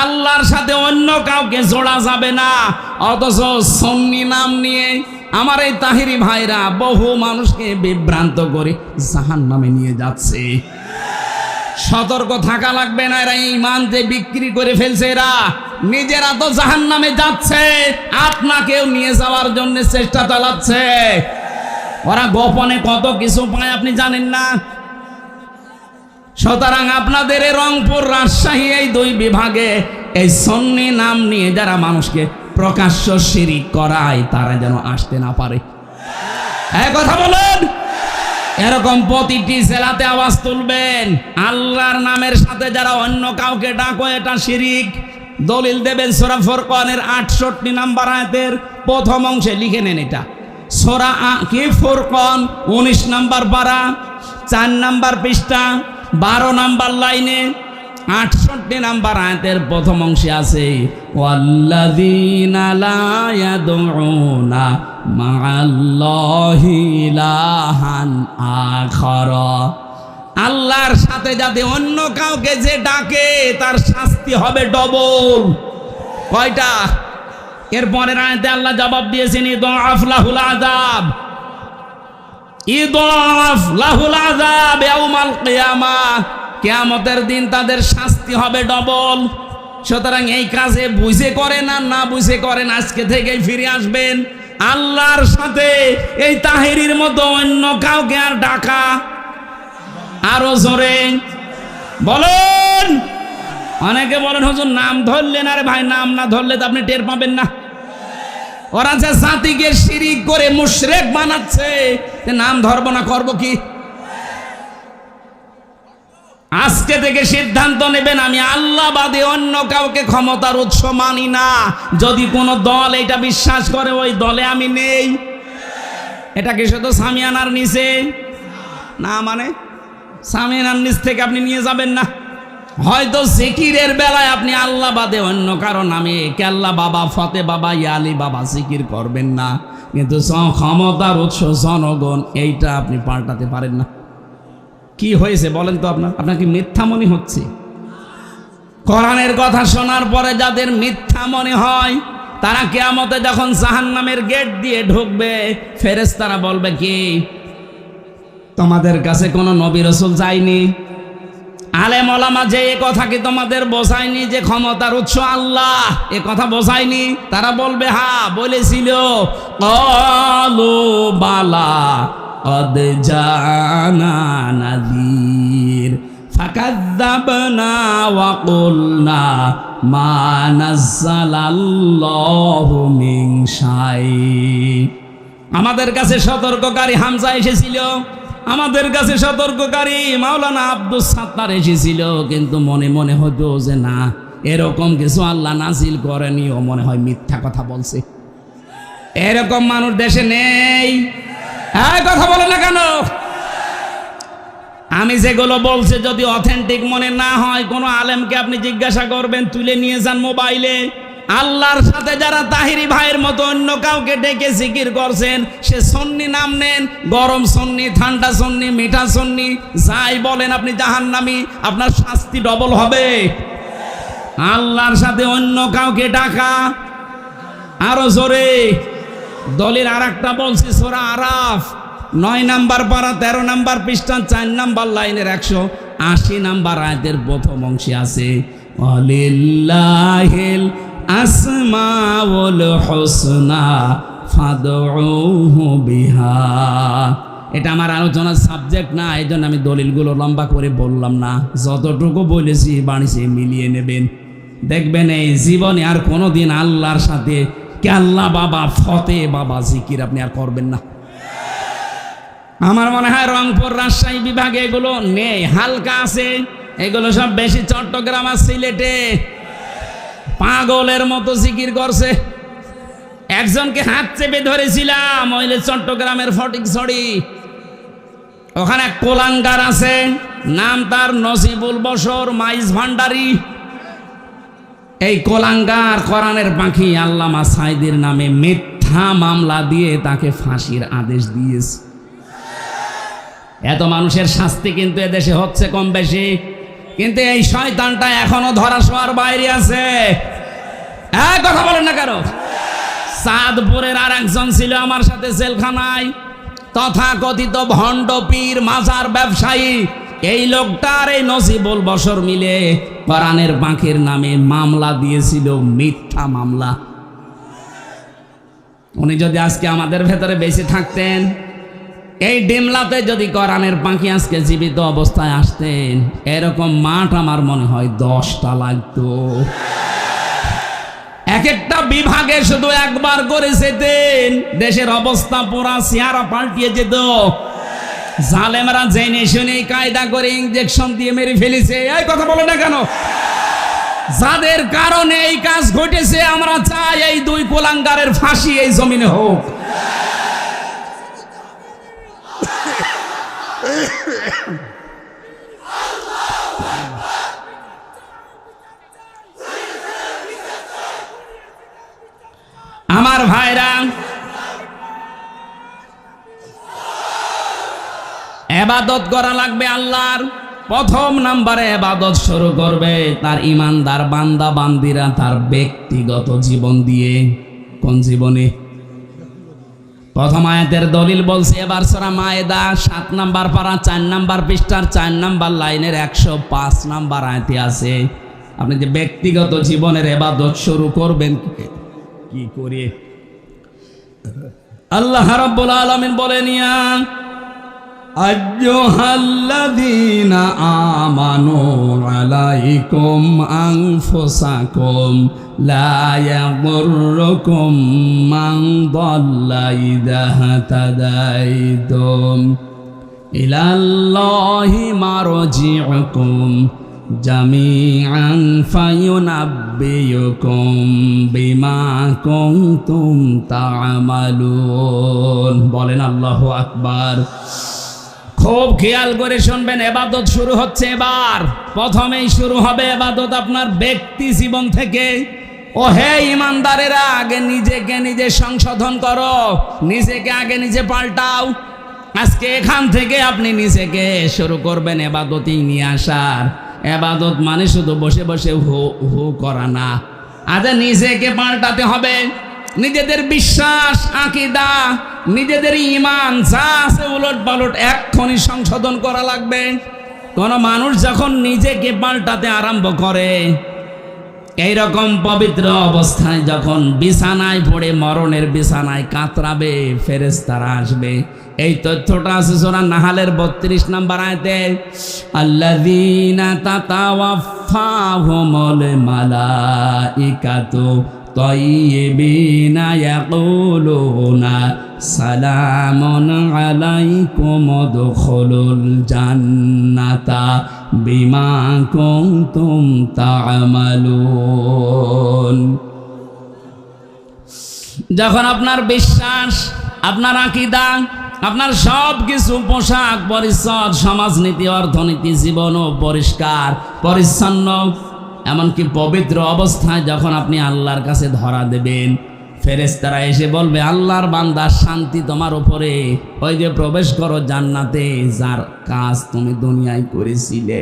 আল্লাহর সাথে অন্য কাউকে জোড়া যাবে না। অথচ সুন্নি নাম নিয়ে আমার এই তাহিরি ভাইরা বহু মানুষকে বিভ্রান্ত করে জাহান্নামে নিয়ে যাচ্ছে। সতর্ক থাকা লাগবে না, এরা ঈমান যে বিক্রি করে ফেলছে, এরা নিজেরা তো জাহান্নামে যাচ্ছে, আপনাকেও নিয়ে যাওয়ার জন্য চেষ্টা চালাচ্ছে। ওরা গোপনে কত কিছু পায় আপনি জানেন না। সুতরাং আপনাদের এই রংপুর রাজশাহী এই দুই বিভাগে এই সুন্নি নাম নিয়ে যারা মানুষকে প্রকাশ্য শিরিক করায় তারা যেন আসতে না পারে। এই কথা বলেন। এরকম প্রতিটি জেলাতে আওয়াজ তুলবেন, আল্লাহর নামের সাথে যারা অন্য কাউকে ডাকো এটা শিরিক। দলিল দেবেন সূরা ফুরকানের 68 নম্বর আয়াতের প্রথম অংশে, লিখে নেন এটা। সূরা কি ফুরকান 19 নম্বর পারা 4 নম্বর পৃষ্ঠা 12 নম্বর লাইনে 68 নম্বর আয়াতের প্রথম অংশে আছে, ওয়াল্লাযীনা লা ইয়াদউনা মা'আল্লাহি ইলাহান আখারা। আল্লাহর সাথে যাতে অন্য কাউকে যে ডাকে তার শাস্তি হবে ডবল। কয়টা? এরপরের আয়াতে আল্লাহ জবাব দিয়েছেন, ইদাফ লাহুল আযাব, ইদাফ লাহুল আযাব ইয়াউমাল কিয়ামাহ, কিয়ামতের দিন তাদের শাস্তি হবে ডবল। সুতরাং এই কাজে বুঝে করেন আর না বুঝে করেন, আজকে থেকেই ফিরে আসবেন। আল্লাহর সাথে এই তাহিরির মতো অন্য কাউকে আর ডাকা, আরো জোরে বলেন। অনেকে বলেন হুজুর নাম ধরলেন, আরে ভাই নাম না ধরলে তো আপনি টের পাবেন না। ওরা যে জাতিকে শিরিক করে মুশরিক বানাচ্ছে, নাম ধরবো না করব কি? আজকে থেকে সিদ্ধান্ত নেবেন, আমি আল্লাহ বাদে অন্য কাউকে ক্ষমতার উৎস মানি না। যদি কোনো দল এটা বিশ্বাস করে ওই দলে আমি নেই। এটা কি শুধু সামিয়ানার নিচে না, মানে সামিয়ানার নিচ থেকে আপনি নিয়ে যাবেন না। হয়তো জিকিরের বেলায় আপনি আল্লাহ বাদে অন্য কারো নামে কেল্লা বাবা, ফতে বাবা, ইয়ালি বাবা জিকির করবেন না, কিন্তু ক্ষমতার উৎস জনগণ এইটা আপনি পাল্টাতে পারেন না। কি হয়েছে বলেন তো? আপনার কি মিথ্যা মনে হচ্ছে? কোরআনের কথা শোনার পরে যাদের মিথ্যা মনে হয় তারা কিয়ামতে যখন জাহান্নামের গেট দিয়ে ঢুকবে, ফেরেশতারা বলবে কি, তোমাদের কাছে কোনো নবী রাসূল যায়নি? আলেম ওলামা যে এ কথা কি তোমাদের বোঝায়নি যে ক্ষমতার উৎস আল্লাহ? এ কথা বোঝায়নি? তারা বলবে হ্যাঁ বলেছিল। ক্বালু বালা قد جاءنا نذير فكذبنا وقلنا ما نزل الله من شيء। আমাদের কাছে সতর্ককারী হামজা এসেছিল, আমাদের কাছে সতর্ককারী মাওলানা আব্দুস সাত্তার এসেছিল, কিন্তু মনে মনে হতো যে না, এরকম কিছু আল্লাহ নাজিল করেনি, ও মনে হয় মিথ্যা কথা বলছে। এরকম মানুষ দেশে নেই। কথা বলে না কেন? আমি যেগুলো বলছি যদি অথেন্টিক মনে না হয়, কোনো আলেমকে আপনি জিজ্ঞাসা করবেন, তুলে নিয়ে যান মোবাইলে। আল্লাহর সাথে যারা তাহিরি ভাইয়ের মতো অন্য কাউকে ডেকে জিকির করছেন, সে সুন্নি নাম নেন, গরম সুন্নি, ঠান্ডা সুন্নি, মিঠা সুন্নি, যাই বলেন আপনি জাহান্নামী, আপনার শাস্তি ডবল হবে। আল্লাহর সাথে অন্য কাউকে ডাকা, আরো জোরে। দলের আর একটা বলছি, সূরা আরাফ 9 নম্বর পারা 13 নম্বর পৃষ্ঠা 4 নম্বর লাইনের 180 নম্বর আয়াতের প্রথম অংশে আছে, ওয়ালিল্লাহিল আসমাউল হুসনা ফাদউহু বিহা। এটা আমার আলোচনার সাবজেক্ট না, এই জন্য আমি দলিলগুলো লম্বা করে বললাম না। যতটুকু বলেছি বাণীতে মিলিয়ে নেবেন, দেখবেন এই জীবনে আর কোনোদিন আল্লাহর সাথে আল্লাহ বাবা, ফতে বাবা জিকির আপনি আর করবেন না। আমার মনে হয় রংপুর রাজশাহী বিভাগে এগুলো নেই, হালকা আছে। এগুলো সব বেশি চট্টগ্রাম আর সিলেটে পাগলের মতো জিকির করছে। একজনকে হাত চেপে ধরেছিলাম, ওইলে চট্টগ্রামের ফটিকছড়ি, ওখানে এক কোলাঙ্গার আছে, নাম তার নসিবুল বশর মাইজ ভান্ডারী। এই কোলাঙ্গার কোরআনের পাখি আল্লামা সাইদির নামে মিথ্যা মামলা দিয়ে তাকে ফাঁসির আদেশ দিয়েছে। এত মানুষের শাস্তি কিন্তু এদেশে হচ্ছে কম বেশি, কিন্তু এই শয়তানটা এখনো ধরা ছোঁয়ার বাইরে আছে। এক কথা বলেন না কারো। চাঁদপুরের আর একজন ছিল আমার সাথে জেলখানায়, তথাকথিত ভণ্ড পীর মাজার ব্যবসায়ী। এই লোকটার এই নজিবুল বশর মিলে কোরআনের পাখির নামে মামলা দিয়েছিল, মিথ্যা মামলা। উনি যদি আজকে আমাদের ভেতরে বেঁচে থাকতেন, এই ডিমলাতে যদি কোরআনের পাখি আজকে জীবিত অবস্থায় আসতেন, এরকম মাঠ আমার মনে হয় 10টা লাগতো। এক একটা বিভাগে শুধু একবার করে যেতেন, দেশের অবস্থা পুরা চেহারা পাল্টিয়ে যেত। জালেমরা জেনে শুনে কায়দা করে ইনজেকশন দিয়ে মেরে ফেলেছে। এই কথা বলে না কেন? যাদের কারণে এই কাজ ঘটেছে, আমরা চাই এই দুই কুলাঙ্গারের ফাঁসি এই জমিনে হোক। আমার ভাইরা, ইবাদত করা লাগবে আল্লাহর। প্রথম নম্বরে ইবাদত শুরু করবে তার ইমানদার বান্দা বান্দিরা তার ব্যক্তিগত জীবন দিয়ে। কোন জীবনে? প্রথম আয়াতের দলিল বলছে এবার সূরা মায়েদা 7 নম্বর পারা 4 নম্বর পৃষ্ঠার 4 নম্বর লাইনের 105 নম্বর আয়াতে আছে। আপনি যে ব্যক্তিগত জীবনের ইবাদত শুরু করবেন কি করে? আল্লাহ রাব্বুল আলামিন বলেন, ইয়া আইয়ুহাল্লাযীনা আমানু আলাইকুম আনফুসাকুম লা ইয়াদুররুকুম মান দাল্লা ইযা হাতাদাইতুম ইলাল্লাহি মারজিউকুম জামিআন ফায়ুনাব্বিয়ুকুম বিমা কুনতুম তা'মালুন। বলেন আল্লাহু আকবার। খুব খেয়াল করে শুনবেন, ইবাদত শুরু হচ্ছে এবার। প্রথমেই শুরু হবে ইবাদত আপনার ব্যক্তি জীবন থেকে। ও হে ইমানদারেরা, আগে নিজেকে নিজে সংশোধন করো, নিজেকে আগে নিজে পাল্টাও। আজকে এখান থেকে আপনি নিজেকে শুরু করবেন ইবাদতই নিয়ে আসার। ইবাদত মানে শুধু বসে বসে হু হু করা না, আজ নিজেকে পাল্টাতে হবে। নিজেদের বিশ্বাস, আকীদা, নিজেদের ঈমান যা আছে উলট পালট এক্ষুনি সংশোধন করা লাগবে। কোন মানুষ যখন নিজেকে পাল্টাতে আরম্ভ করে, এইরকম পবিত্র অবস্থায় যখন বিছানায় পড়ে মরণের বিছানায় কাতরাবে, ফেরেশতারা আসবে। এই তথ্যটা আছে সূরা নাহালের 32 নম্বর আয়াতে, আল্লাযীনা তাতাওয়াফাহুমুল মালাইকাতু তাইয়্যিবিনা ইয়াকুলুনা সালামুন আলাইকুম উদখুলুল জান্নাতা বিমা কুনতুম তা'মালুন। যখন আপনার বিশ্বাস, আপনার আকীদা, আপনার সব কিছু পোশাক পরিচ্ছদ, সমাজনীতি, অর্থনীতি, জীবনও পরিষ্কার পরিচ্ছন্ন, এমনকি পবিত্র অবস্থায় যখন আপনি আল্লাহর কাছে ধরা দেবেন, ফেরেশতারা এসে বলবে, আল্লাহর বান্দা শান্তি তোমার উপরে, ওই যে প্রবেশ করো জান্নাতে, যার কাজ তুমি দুনিয়ায় করেছিলে।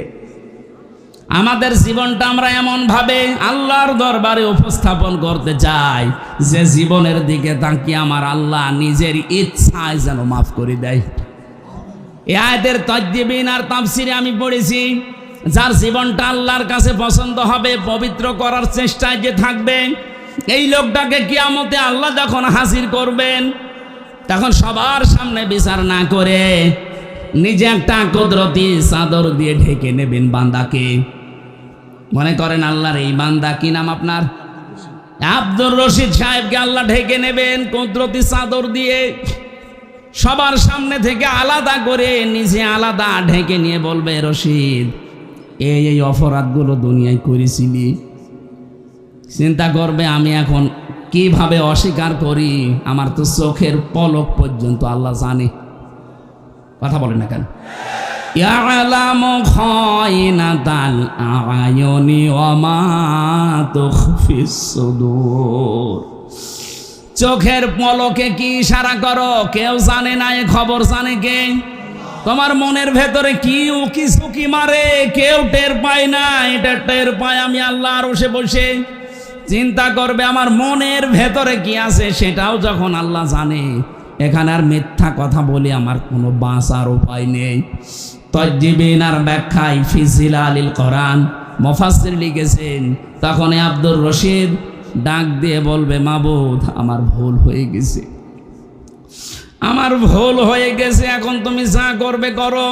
আমাদের জীবনটা আমরা এমন ভাবে আল্লাহর দরবারে উপস্থাপন করতে চাই যে জীবনের দিকে তাকিয়ে আমার আল্লাহ নিজের ইচ্ছায় যেন মাফ করে দেয়। এই আয়াতের তাজদিবিন আর তাফসিরে আমি পড়েছি, যার জীবনটা আল্লাহর কাছে পছন্দ হবে, পবিত্র করার চেষ্টায় যে থাকবে, এই লোকটাকে কিয়ামতে আল্লাহ যখন হাজির করবেন, তখন সবার সামনে বিচার না করে নিজে একটা কুদরতি চাদর দিয়ে ঢেকে নেবেন বান্দাকে। মনে করেন আল্লাহর এই বান্দা, কি নাম আপনার? আব্দুর রশিদ সাহেবকে আল্লাহ ঢেকে নেবেন কুদরতি চাদর দিয়ে, সবার সামনে থেকে আলাদা করে নিজে আলাদা ঢেকে নিয়ে বলবে, রশিদ এই অপরাধগুলো দুনিয়ায় করেছিলি। চিন্তা করবে, আমি এখন কিভাবে অস্বীকার করি, আমার তো চোখের পলক পর্যন্ত আল্লাহ জানে। কথা বলেন না কেন? ইয়ালামু খায়িনাতাল আ'য়ুনি ওয়া মা তুখফিস সুদূর। চোখের পলকে কি ইশারা করো কেউ জানে না, এ খবর জানে কে? তোমার মনের ভেতরে কি উকি ঝুঁকি মারে কেউ টের পায় না, এটা টের পায় আমি আল্লাহ আরশে বসে। চিন্তা করবে আমার মনের ভেতরে কি আছে সেটাও যখন আল্লাহ জানে, এখানে আর মিথ্যা কথা বলি আমার কোনো বাঁচার উপায় নেই। তাজ্জিবিন আর ব্যাখ্যায় ফি জিলালিল কোরআন মুফাসসির লিখেছেন, তখন আব্দুর রশিদ ডাক দিয়ে বলবে, মাবুদ আমার ভুল হয়ে গেছে, আমার ভুল হয়ে গেছে, এখন তুমি যা করবে করো।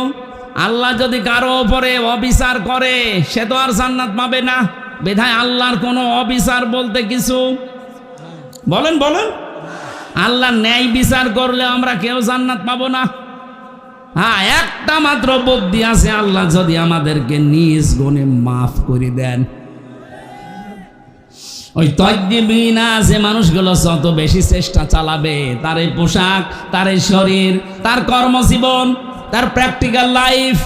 আল্লাহ যদি কারো ওপরে অবিচার করে সে তো আর জান্নাত পাবে না। বিধায় আল্লাহর কোনো অবিচার বলতে কিছু বলেন আল্লাহ ন্যায় বিচার করলে আমরা কেউ জান্নাত পাবো না। হ্যাঁ, একটা মাত্র বুদ্ধি আছে, আল্লাহ যদি আমাদেরকে নিজ গুণে মাফ করে দেন। ওই তাজ্জিবিনা যে মানুষগুলো যত বেশি চেষ্টা চালাবে, তার এই পোশাক, তার এই শরীর, তার কর্মজীবন, তার প্র্যাকটিক্যাল লাইফ,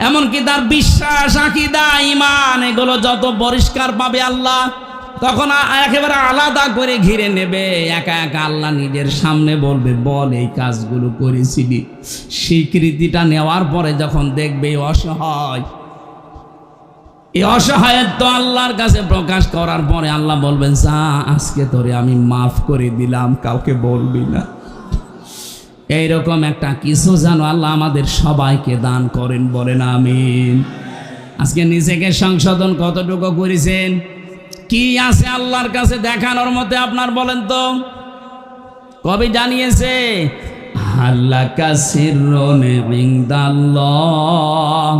এমনকি তার বিশ্বাস, আকীদা, ঈমান, এগুলো যত পরিষ্কার পাবে আল্লাহ, তখন একেবারে আলাদা করে ঘিরে নেবে। একা একা আল্লাহ নিজের সামনে বলবে, বল এই কাজগুলো করেছিলি। স্বীকৃতিটা নেওয়ার পরে যখন দেখবে এই অসহায়ত্ব আল্লাহর কাছে প্রকাশ করার পরে আল্লাহ বলবেন, যা আজকে তোরে আমি মাফ করে দিলাম, কাউকে বলবি না। এইরকম একটা কিছু যেন আল্লাহ আমাদের সবাইকে দান করেন, বলেন আমিন। আজকে নিজেকে সংশোধন কতটুকু করেছেন, কি আছে আল্লাহর কাছে দেখানোর মধ্যে আপনার বলেন তো? কবি জানিয়েছে, আল্লাহ কাসিরুন ইনদাল্লাহ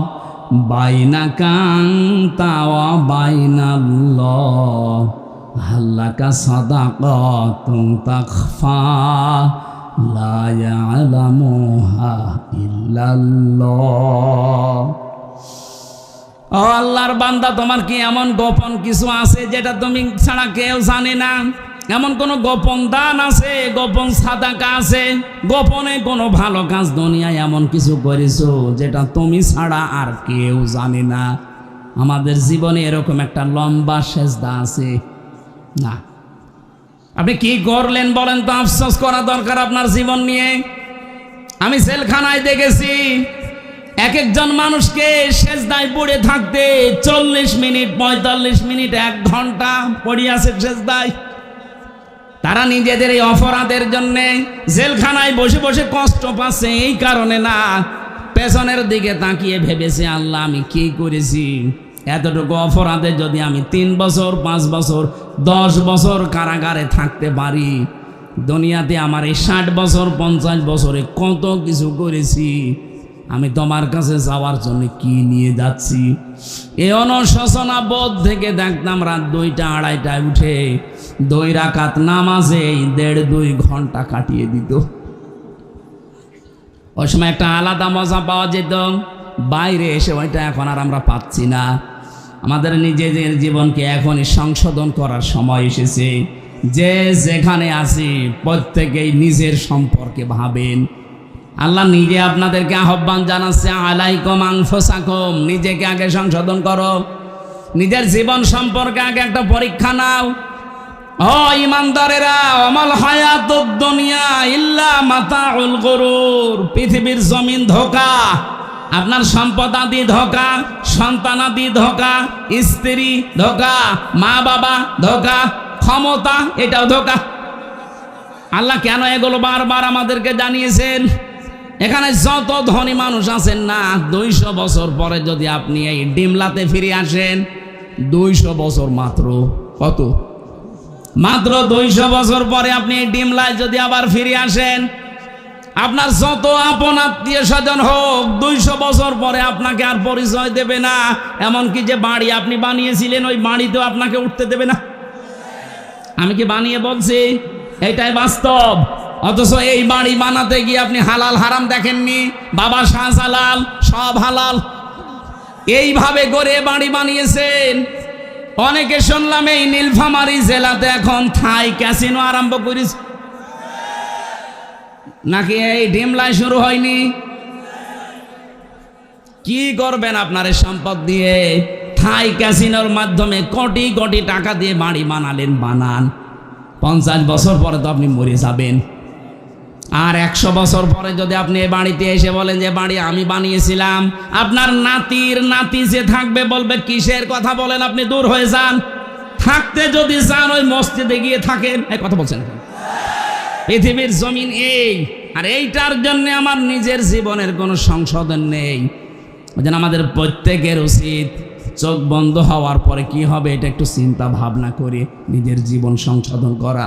বাইনাকা আনতা ওয়া বাইনাল্লাহ হাল্লাকা সাদাকাতুন তাখফা লা ইয়ালামুহা ইল্লাল্লাহ। ও আল্লাহর বান্দা, তোমার কি এমন গোপন কিছু আছে যেটা তুমি ছাড়া কেউ জানে না? এমন কোনো গোপন দান আছে, গোপন সাদাকা আছে, গোপনে কোনো ভালো কাজ দুনিয়ায় এমন কিছু করেছো যেটা তুমি ছাড়া আর কেউ জানে না? আমাদের জীবনে এরকম একটা লম্বা সেজদা আছে না? আপনি কি করলেন বলেন তো? আফসোস করা দরকার আপনার জীবন নিয়ে। আমি জেলখানায় দেখেছি এক একজন মানুষকে সেজদায় পড়ে থাকতে 40 মিনিট, 45 মিনিট, 1 ঘন্টা পড়ে আছে সেজদায়। তারা নিজেদের এই অপরাধের জন্য জেলখানায় বসে বসে কষ্ট পাচ্ছে, এই কারণে না, পেছনের দিকে তাকিয়ে ভেবেছে, আল্লাহ আমি কি করেছি? এতটুকু অপরাধে যদি আমি 3 বছর, 5 বছর, 10 বছর কারাগারে থাকতে পারি, দুনিয়াতে আমার এই 60 বছর, 50 বছরে কত কিছু করেছি, আমি তোমার কাছে যাওয়ার জন্য কি নিয়ে যাচ্ছি? এই অনুশোচনা বোধ থেকে দেখতাম রাত 2টা, 2:30টায় উঠে 2 রাকাত নামাজে 1.5-2 ঘন্টা কাটিয়ে দিত। ওই সময় একটা আলাদা মজা পাওয়া যেত, বাইরে এসে ওইটা এখন আর আমরা পাচ্ছি না। আমাদের নিজেদের জীবনকে এখনই সংশোধন করার সময় এসেছে। যে যেখানে আছি প্রত্যেকেই নিজের সম্পর্কে ভাবেন। আল্লাহ নিজে আপনাদেরকে আহ্বান জানাচ্ছে, আলাইকুম আনফুসাকুম, নিজেকে আগে সংশোধন করো, নিজের জীবন সম্পর্কে আগে একটা পরীক্ষা নাও। ও ইমানদারেরা, আমাল হায়াতুদ দুনিয়া ইল্লা মাতাউল গুরুর, পৃথিবীর জমিন ধোঁকা, আপনার সম্পদ আদি ধোঁকা, সন্তান আদি ধোঁকা, স্ত্রী ধোঁকা, মা বাবা ধোঁকা, ক্ষমতা এটাও ধোঁকা। আল্লাহ কেন এগুলো বারবার আমাদেরকে জানিয়েছেন? এখানে যত ধনী মানুষ আছেন না, 200 বছর পরে যদি আপনি এই ডিমলাতে ফিরে আসেন, 200 বছর মাত্র, কত? মাত্র 200 বছর পরে আপনি এই ডিমলায় যদি আবার ফিরে আসেন, আপনার যত আপন আত্মীয় স্বজন হোক, 200 বছর পরে আপনাকে আর পরিচয় দেবে না। এমনকি যে বাড়ি আপনি বানিয়েছিলেন, ওই বাড়িতেও আপনাকে উঠতে দেবে না। আমি কি বানিয়ে বলছি? এটাই বাস্তব। অথচ এই বাড়ি বানাতে গিয়ে আপনি হালাল হারাম দেখেননি। বাবা শাহজালাল সব হালাল, এইভাবে করে বাড়ি বানিয়েছেন। অনেকে শুনলাম এই নীলফামারী জেলাতে এখন থাই ক্যাসিনো আরম্ভ করেছে, নাকি এই ডিমলায় শুরু হয়নি? কি করবেন আপনার এই সম্পদ দিয়ে? থাই ক্যাসিনোর মাধ্যমে কোটি কোটি টাকা দিয়ে বাড়ি বানালেন, বানান। 50 বছর পরে তো আপনি মরে যাবেন। আর 100 বছর পরে যদি আপনি এ বাড়িতে এসে বলেন যে বাড়ি আমি বানিয়েছিলাম, আপনার নাতির নাতি যে থাকবে বলবে কিসের কথা বলেন আপনি, দূর হয়ে যান। থাকতে যদি চান ওই মসজিদে গিয়ে থাকেন। এই কথা বলছেন, পৃথিবীর জমিন এই, আর এইটার জন্য আমার নিজের জীবনের কোনো সংশোধন নেই। ওই জন্য আমাদের প্রত্যেকের উচিত চোখ বন্ধ হওয়ার পরে কি হবে এটা একটু চিন্তা ভাবনা করে নিজের জীবন সংশোধন করা।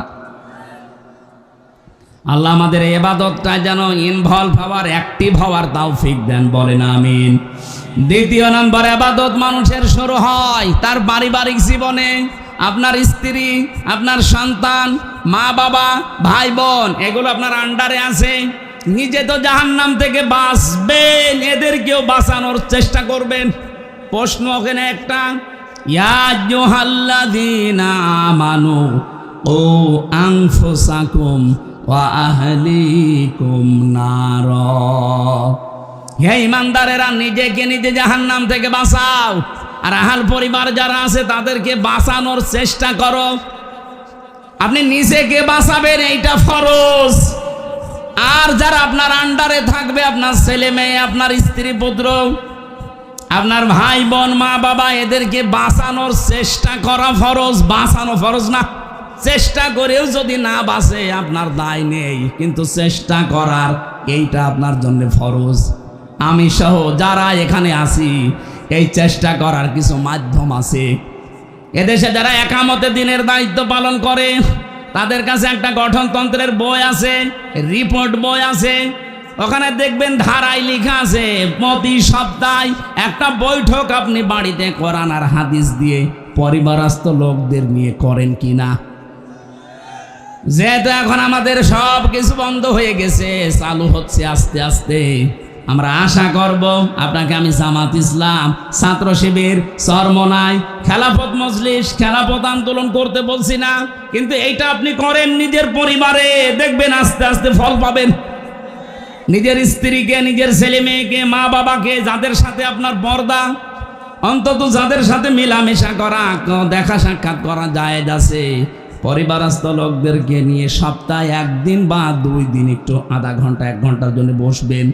আল্লাহ আমাদের ইবাদতটা যেন ইনভলভ হওয়ার, অ্যাক্টিভ হওয়ার তৌফিক দেন, বলেন আমিন। দ্বিতীয় নম্বর, ইবাদত মানুষের শুরু হয় তার পারিবারিক জীবনে। আপনার স্ত্রী, আপনার সন্তান, মা বাবা, ভাই বোন এগুলো আপনার আন্ডারে আছে। নিজে তো জাহান্নাম থেকে বাঁচবেন, এদেরকেও বাঁচানোর চেষ্টা করবেন। প্রশ্ন ওখানে একটা, ইয়া আইয়ুহাল্লাযীনা আমানু ও আনফুসাকুম ওয়া আহলিকুম নার। হে ঈমানদারেরা, নিজেকে নিজে জাহান্নাম থেকে বাঁচাও, আর আহাল পরিবার যারা আছে তাদেরকে বাঁচানোর চেষ্টা করো। আপনি নিজেকে বাঁচাবেন, এইটা ফরজ। আর যারা আপনার আন্ডারে থাকবে, আপনার ছেলে মেয়ে, আপনার স্ত্রী পুত্র, আপনার ভাই বোন, মা বাবা, এদেরকে বাঁচানোর চেষ্টা করা ফরজ। বাঁচানো ফরজ না, চেষ্টা করেও যদি না বাঁচে আপনার দায় নেই, কিন্তু চেষ্টা করার এইটা আপনার জন্য ফরজ। আমি সহ যারা এখানে আছি, এই চেষ্টা করার কিছু মাধ্যম আছে। এদেশে যারা একামতে দিনের দায়িত্ব পালন করে তাদের কাছে একটা গঠনতন্ত্রের বই আছে, রিপোর্ট বই আছে। ওখানে দেখবেন ধারায় লেখা আছে প্রতি সপ্তাহে একটা বৈঠক আপনি বাড়িতে কোরআন আর হাদিস দিয়ে পরিবারস্থ লোকদের নিয়ে করেন কিনা। যেহেতু এখন আমাদের সব কিছু বন্ধ হয়ে গেছে, চালু হচ্ছে আস্তে আস্তে। আমরা আশা করব আপনাকে আমি জামাত ইসলাম, ছাত্র শিবির, চরমনাই, খেলাফত মজলিস, খেলাফত আন্দোলন করতে বলছি না, কিন্তু এইটা আপনি করেন নিজের পরিবারে, দেখবেন আস্তে আস্তে ফল পাবেন। নিজের স্ত্রীকে, নিজের ছেলে মেয়েকে, মা বাবাকে, যাদের সাথে আপনার পর্দা, অন্তত যাদের সাথে মেলামেশা করা, দেখা সাক্ষাৎ করা জায়েজ আছে, পরিবারস্থ লোকদেরকে নিয়ে সপ্তাহে 1 দিন বা 2 দিন একটু আধা ঘন্টা 1 ঘন্টার জন্য বসবেন।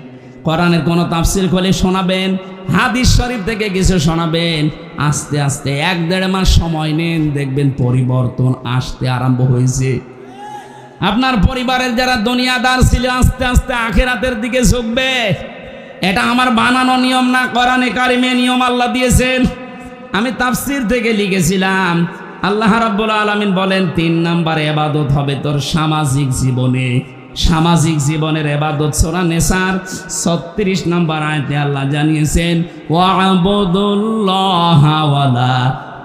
কোরআনের কোনো তাফসির খুলে শোনাবেন, হাদিস শরীফ থেকে কিছু শোনাবেন। আস্তে আস্তে 1-1.5 মাস সময় নেন, দেখবেন পরিবর্তন আসতে আরম্ভ হয়েছে। আপনার পরিবারের যারা দুনিয়াদার ছিল আস্তে আস্তে আখিরাতের দিকে ঝুঁকবে। এটা আমার বানানো নিয়ম না, কোরআনে কারিমে নিয়ম আল্লাহ দিয়েছেন। আমি তাফসির থেকে লিখেছিলাম, আল্লাহ রাব্বুল আলামিন বলেন 3 নাম্বার ইবাদত হবে তোর সামাজিক জীবনে। সামাজিক জীবনের ইবাদত সূরা নিসার 36 নম্বর আয়াতে আল্লাহ জানিয়েছেন, ওয়া'বুদুল্লাহা ওয়ালা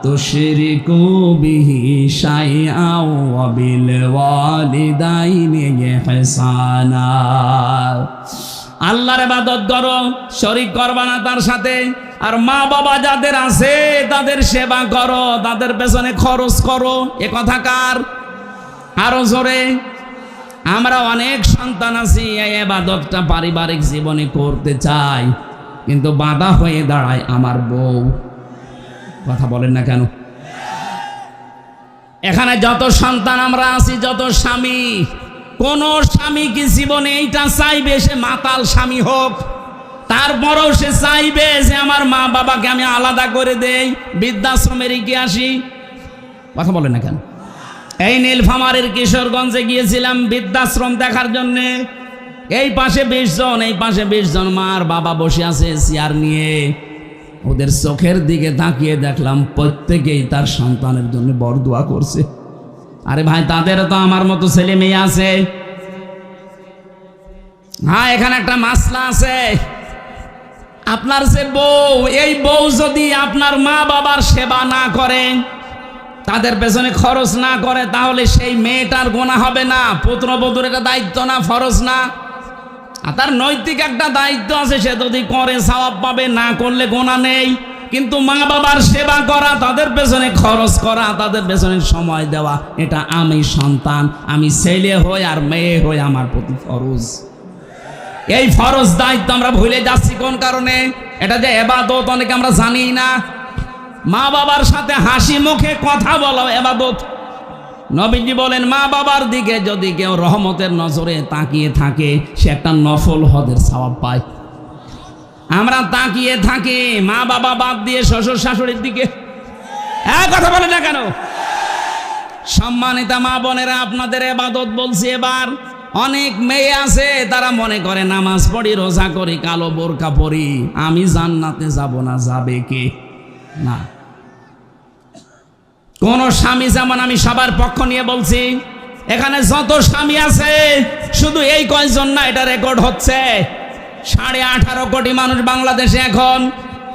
তুশরিকু বিহি শাইআন ওয়া বিল ওয়ালিদাইনি ইহসানা। আল্লাহর ইবাদত করো, শরীক করবা না তার সাথে। আর মা বাবা যাদের আছে তাদের সেবা করো, তাদের পেছনে খরচ করো। এ কথা কার? আরো জোরে। আমরা অনেক সন্তান আছি, এই ইবাদতটা পারিবারিক জীবনে করতে চাই, কিন্তু বাধা হয়ে দাঁড়ায় আমার বউ। কথা বলেন না কেন? এখানে যত সন্তান আমরা আছি, যত স্বামী, কোন স্বামী কি জীবনে এইটা চাইবে সে মাতাল স্বামী হোক? তারপরেও সে চাইবে যে আমার মা বাবাকে আমি আলাদা করে দেই, বৃদ্ধাশ্রমে রেখে আসি। কথা বলেন না কেন? এই নীলফামারীর কিশোরগঞ্জে গিয়েছিলাম বৃদ্ধাশ্রম দেখার জন্যে। এই পাশে 20 জন, এই পাশে 20 জন মার বাবা বসে আছে চেয়ার নিয়ে। ওদের চোখের দিকে তাকিয়ে দেখলাম প্রত্যেকেই তার সন্তানের জন্য বরদোয়া করছে। আরে ভাই, তাদেরও তো আমার মতো ছেলে মেয়ে আছে। হ্যাঁ, এখানে একটা মাসলা আছে। আপনার যে বউ, এই বউ যদি আপনার মা বাবার সেবা না করে, তাদের পেছনে খরচ না করে, তাহলে সেই মেয়েটার গুনাহ হবে না? পুত্রবধূর এটা দায়িত্ব না, ফরজ না? আর তার নৈতিক একটা দায়িত্ব আছে, সে যদি করে সওয়াব পাবে, না করলে গুনাহ নেই। কিন্তু মা বাবার সেবা করা, তাদের পেছনে খরচ করা, তাদের পেছনে সময় দেওয়া, এটা আমি সন্তান, আমি ছেলে হই আর মেয়ে হই, আমার প্রতি ফরজ। এই ফরজ দায়িত্ব আমরা ভুলে যাচ্ছি কোন কারণে? এটা যে ইবাদত অনেকে আমরা জানি না। মা বাবার সাথে হাসি মুখে কথা বলা ইবাদত। নবীজি বলেন মা বাবার দিকে যদি কেউ রহমতের নজরে তাকিয়ে থাকে সে একটা নফল হজের সওয়াব পায়। আমরা তাকিয়ে থাকি মা বাবা বাদ দিয়ে শ্বশুর শাশুড়ির দিকে, কথা বলে না কেন? সম্মানিতা মা বোনেরা, আপনাদের ইবাদত বলছি। এবার অনেক মেয়ে আছে তারা মনে করে নামাজ পড়ি, রোজা করি, কালো বোরকা পরি, আমি জান্নাতে যাব না। যাবে কে? না। কোন স্বামী, যেমন আমি সবার পক্ষ নিয়ে বলছি, এখানে যত স্বামী আছে শুধু এই কয়জন না, এটা রেকর্ড হচ্ছে। 18.5 কোটি মানুষ বাংলাদেশে এখন।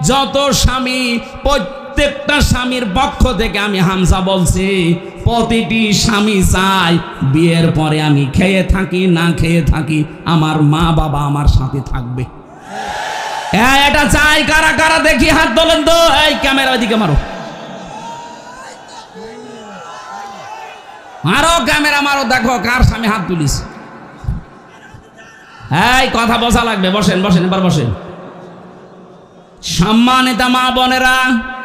যত স্বামী, প্রত্যেকটা স্বামীর পক্ষ থেকে আমি হামজা বলছি, প্রতিটি স্বামী চায় বিয়ের পরে আমি খেয়ে থাকি না খেয়ে থাকি, আমার মা বাবা আমার সাথে থাকবে। এটা চাই কারা কারা দেখি হাত তোলেন তো। এই ক্যামেরা ওইদিকে মারো, মারো ক্যামেরা মারো, দেখো কার স্বামী হাত তুলিস। এই কথা বোঝা লাগবে। বসেন বসেন, এবার বসেন। সম্মানিতা মা বোনেরা,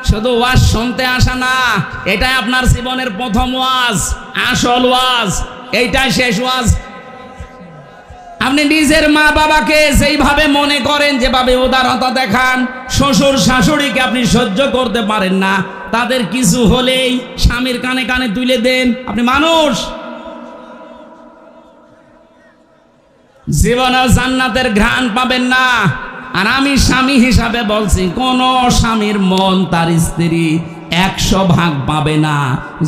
শুধু ওয়াজ শুনতে আসা না, এটাই আপনার জীবনের প্রথম ওয়াজ, আসল ওয়াজ, এইটাই শেষ ওয়াজ। আপনি নিজের মা বাবাকে যেইভাবে মনে করেন, যেভাবে উদারতা দেখান, শ্বশুর শাশুড়িকে আপনি সহ্য করতে পারেন না, তাদের কিছু হলেই স্বামীর কানে কানে তুলে দেন। আপনি মানুষ, জীবনে জান্নাতের ঘ্রাণ পাবেন না। আর আমি স্বামী হিসাবে বলছি, কোন স্বামীর মন তার স্ত্রী 100% পাবে না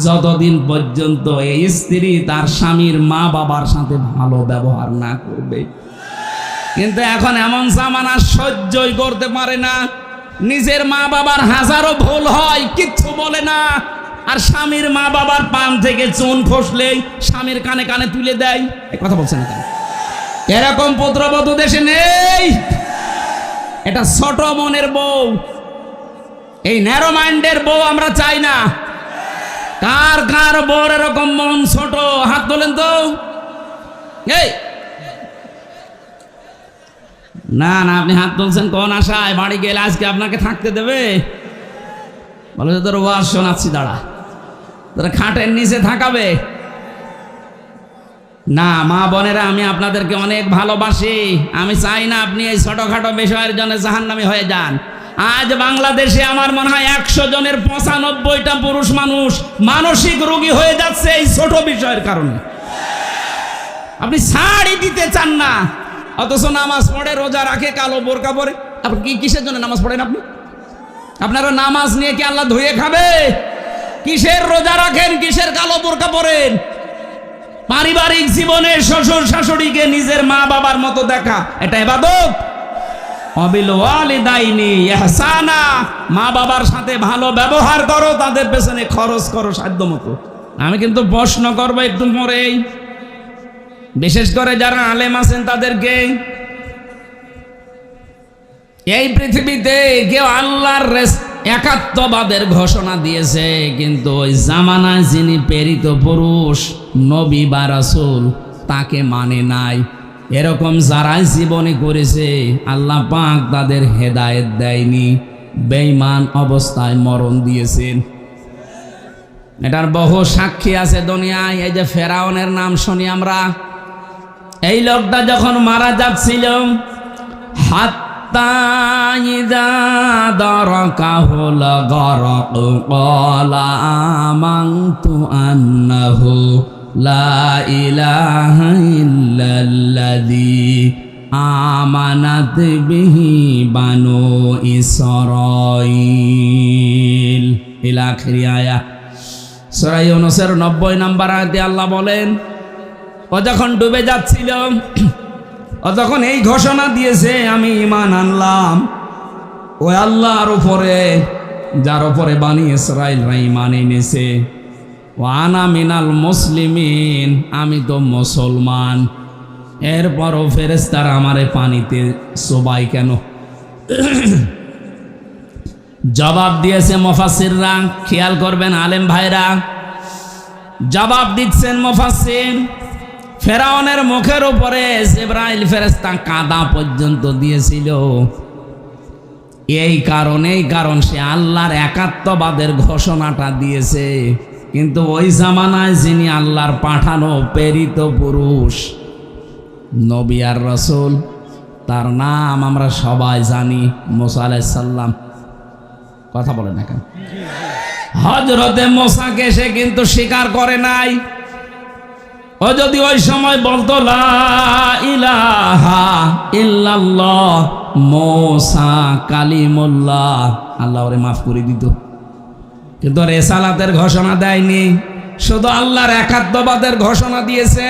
যতদিন পর্যন্ত এই স্ত্রী তার স্বামীর মা বাবার সাথে ভালো ব্যবহার না করবে। কিন্তু এখন এমন জামানা, সহ্যই করতে পারে না। নিজের মা বাবার হাজারো ভুল হয়, কিচ্ছু বলে না। আর স্বামীর মা বাবার পান থেকে চুন খসলেই স্বামীর কানে কানে তুলে দেয়। এই কথা বলছেন না? এরকম পুত্রবধূ দেশে নেই। এটা ছোট মনের বউ, এই ন্যারো মাইন্ডের বউ আমরা চাই না। কার কার বউর এরকম মন ছোট? হাত তোলেন তো। এই না না, আপনি হাত তুলছেন কোন আশায়? বাড়ি গেলে আজকে আপনাকে থাকতে দেবে? বলে তোর ওয়াজ শোনাচ্ছি, দাঁড়া, তোরা খাটের নিচে থাকাবে না। মা বোনেরা, আমি আপনাদেরকে অনেক ভালোবাসি। আমি চাই না আপনি এই ছোটখাটো বিষয়ের জন্য জাহান্নামী হয়ে যান। আজ বাংলাদেশে আমার মনে হয় 100 জনের 95টা পুরুষ মানুষ মানসিক রোগী হয়ে যাচ্ছে এই ছোট বিষয়ের কারণে। আপনি ছাড়ই দিতে চান না, অথচ নামাজ পড়ে, রোজা রাখে, কালো বোরকা পরে। আপনি কি কিসের জন্য নামাজ পড়েন? আপনি আপনারা নামাজ নিয়ে কি আল্লাহ ধুয়ে খাবে? কিসের রোজা রাখেন, কিসের কালো বোরকা পরেন? পারিবারিক জীবনে শ্বশুর শাশুড়িকে নিজের মা বাবার মতো দেখা, এটা ইবাদত। অবিল ওয়ালিদাইনি ইহসানা, মা বাবার সাথে ভালো ব্যবহার করো, তাদের পেছনে খরচ করো সাধ্য মতো। আমি কিন্তু প্রশ্ন করবো একটু পরেই, বিশেষ করে যারা আলেম আছেন তাদেরকে। এই পৃথিবীতে কেউ আল্লাহর একাত্মবাদের ঘোষণা দিয়েছে, কিন্তু ওই জামানায় যিনি প্রেরিত পুরুষ, নবী বা রাসূল, তাকে মানে নাই। এরকম যারাই জীবনে করেছে, আল্লাহ পাক তাদের হেদায়েত দেয়নি, বেঈমান অবস্থায় মরণ দিয়েছেন। এটার বহু সাক্ষী আছে দুনিয়ায়। এই যে ফেরাউনের নাম শুনি আমরা, এই লোকটা যখন মারা যাচ্ছিল, হাত্তা ইযা দারাকাহুল গরক ক্বালা আমানতু আন্নাহু লা ইলাহা ইল্লাল্লাযী আমানাত বিহি বানু ইসরাঈল। ইলা আখিরি আয়াত। সূরা ইউনূসের 90 নম্বর আয়াতে আল্লাহ বলেন, ও যখন ডুবে যাচ্ছিল, ও তখন এই ঘোষণা দিয়েছে, আমি ঈমান আনলাম ওই আল্লাহর উপরে যার উপরে বানি ইসরাঈলরা ঈমান এনেছে। ওয়ানা মিনাল মুসলিমিন, আমি তো মুসলমান। এরপরও ফেরেশতারা আমারে পানিতে চোবাই কেন? জবাব দিয়েছে মুফাসসিররা। খেয়াল করবেন আলেম ভাইরা, জবাব দিচ্ছেন মুফাসসির। ফেরাউনের মুখের উপরে জিবরাইল ফেরেশতা কাদা পর্যন্ত দিয়েছিল। এই কারণ সে আল্লাহর একাত্মবাদের ঘোষণাটা দিয়েছে। কিন্তু ওই জামানায় যিনি আল্লাহর পাঠানো প্রেরিত পুরুষ নবী আর রাসূল, তার নাম আমরা সবাই জানি, মুসা আলাইহিস সালাম। কথা বলে না কেন? হযরতে মুসাকে সে কিন্তু স্বীকার করে নাই। ও যদি ওই সময় বলতো লা ইলাহা ইল্লাল্লাহ মুসা কালিমুল্লাহ, আল্লাহ ওরে মাফ করে দিত। কিন্তু রেসালাতের ঘোষণা দেয়নি, শুধু আল্লাহর একাত্মবাদের ঘোষণা দিয়েছে।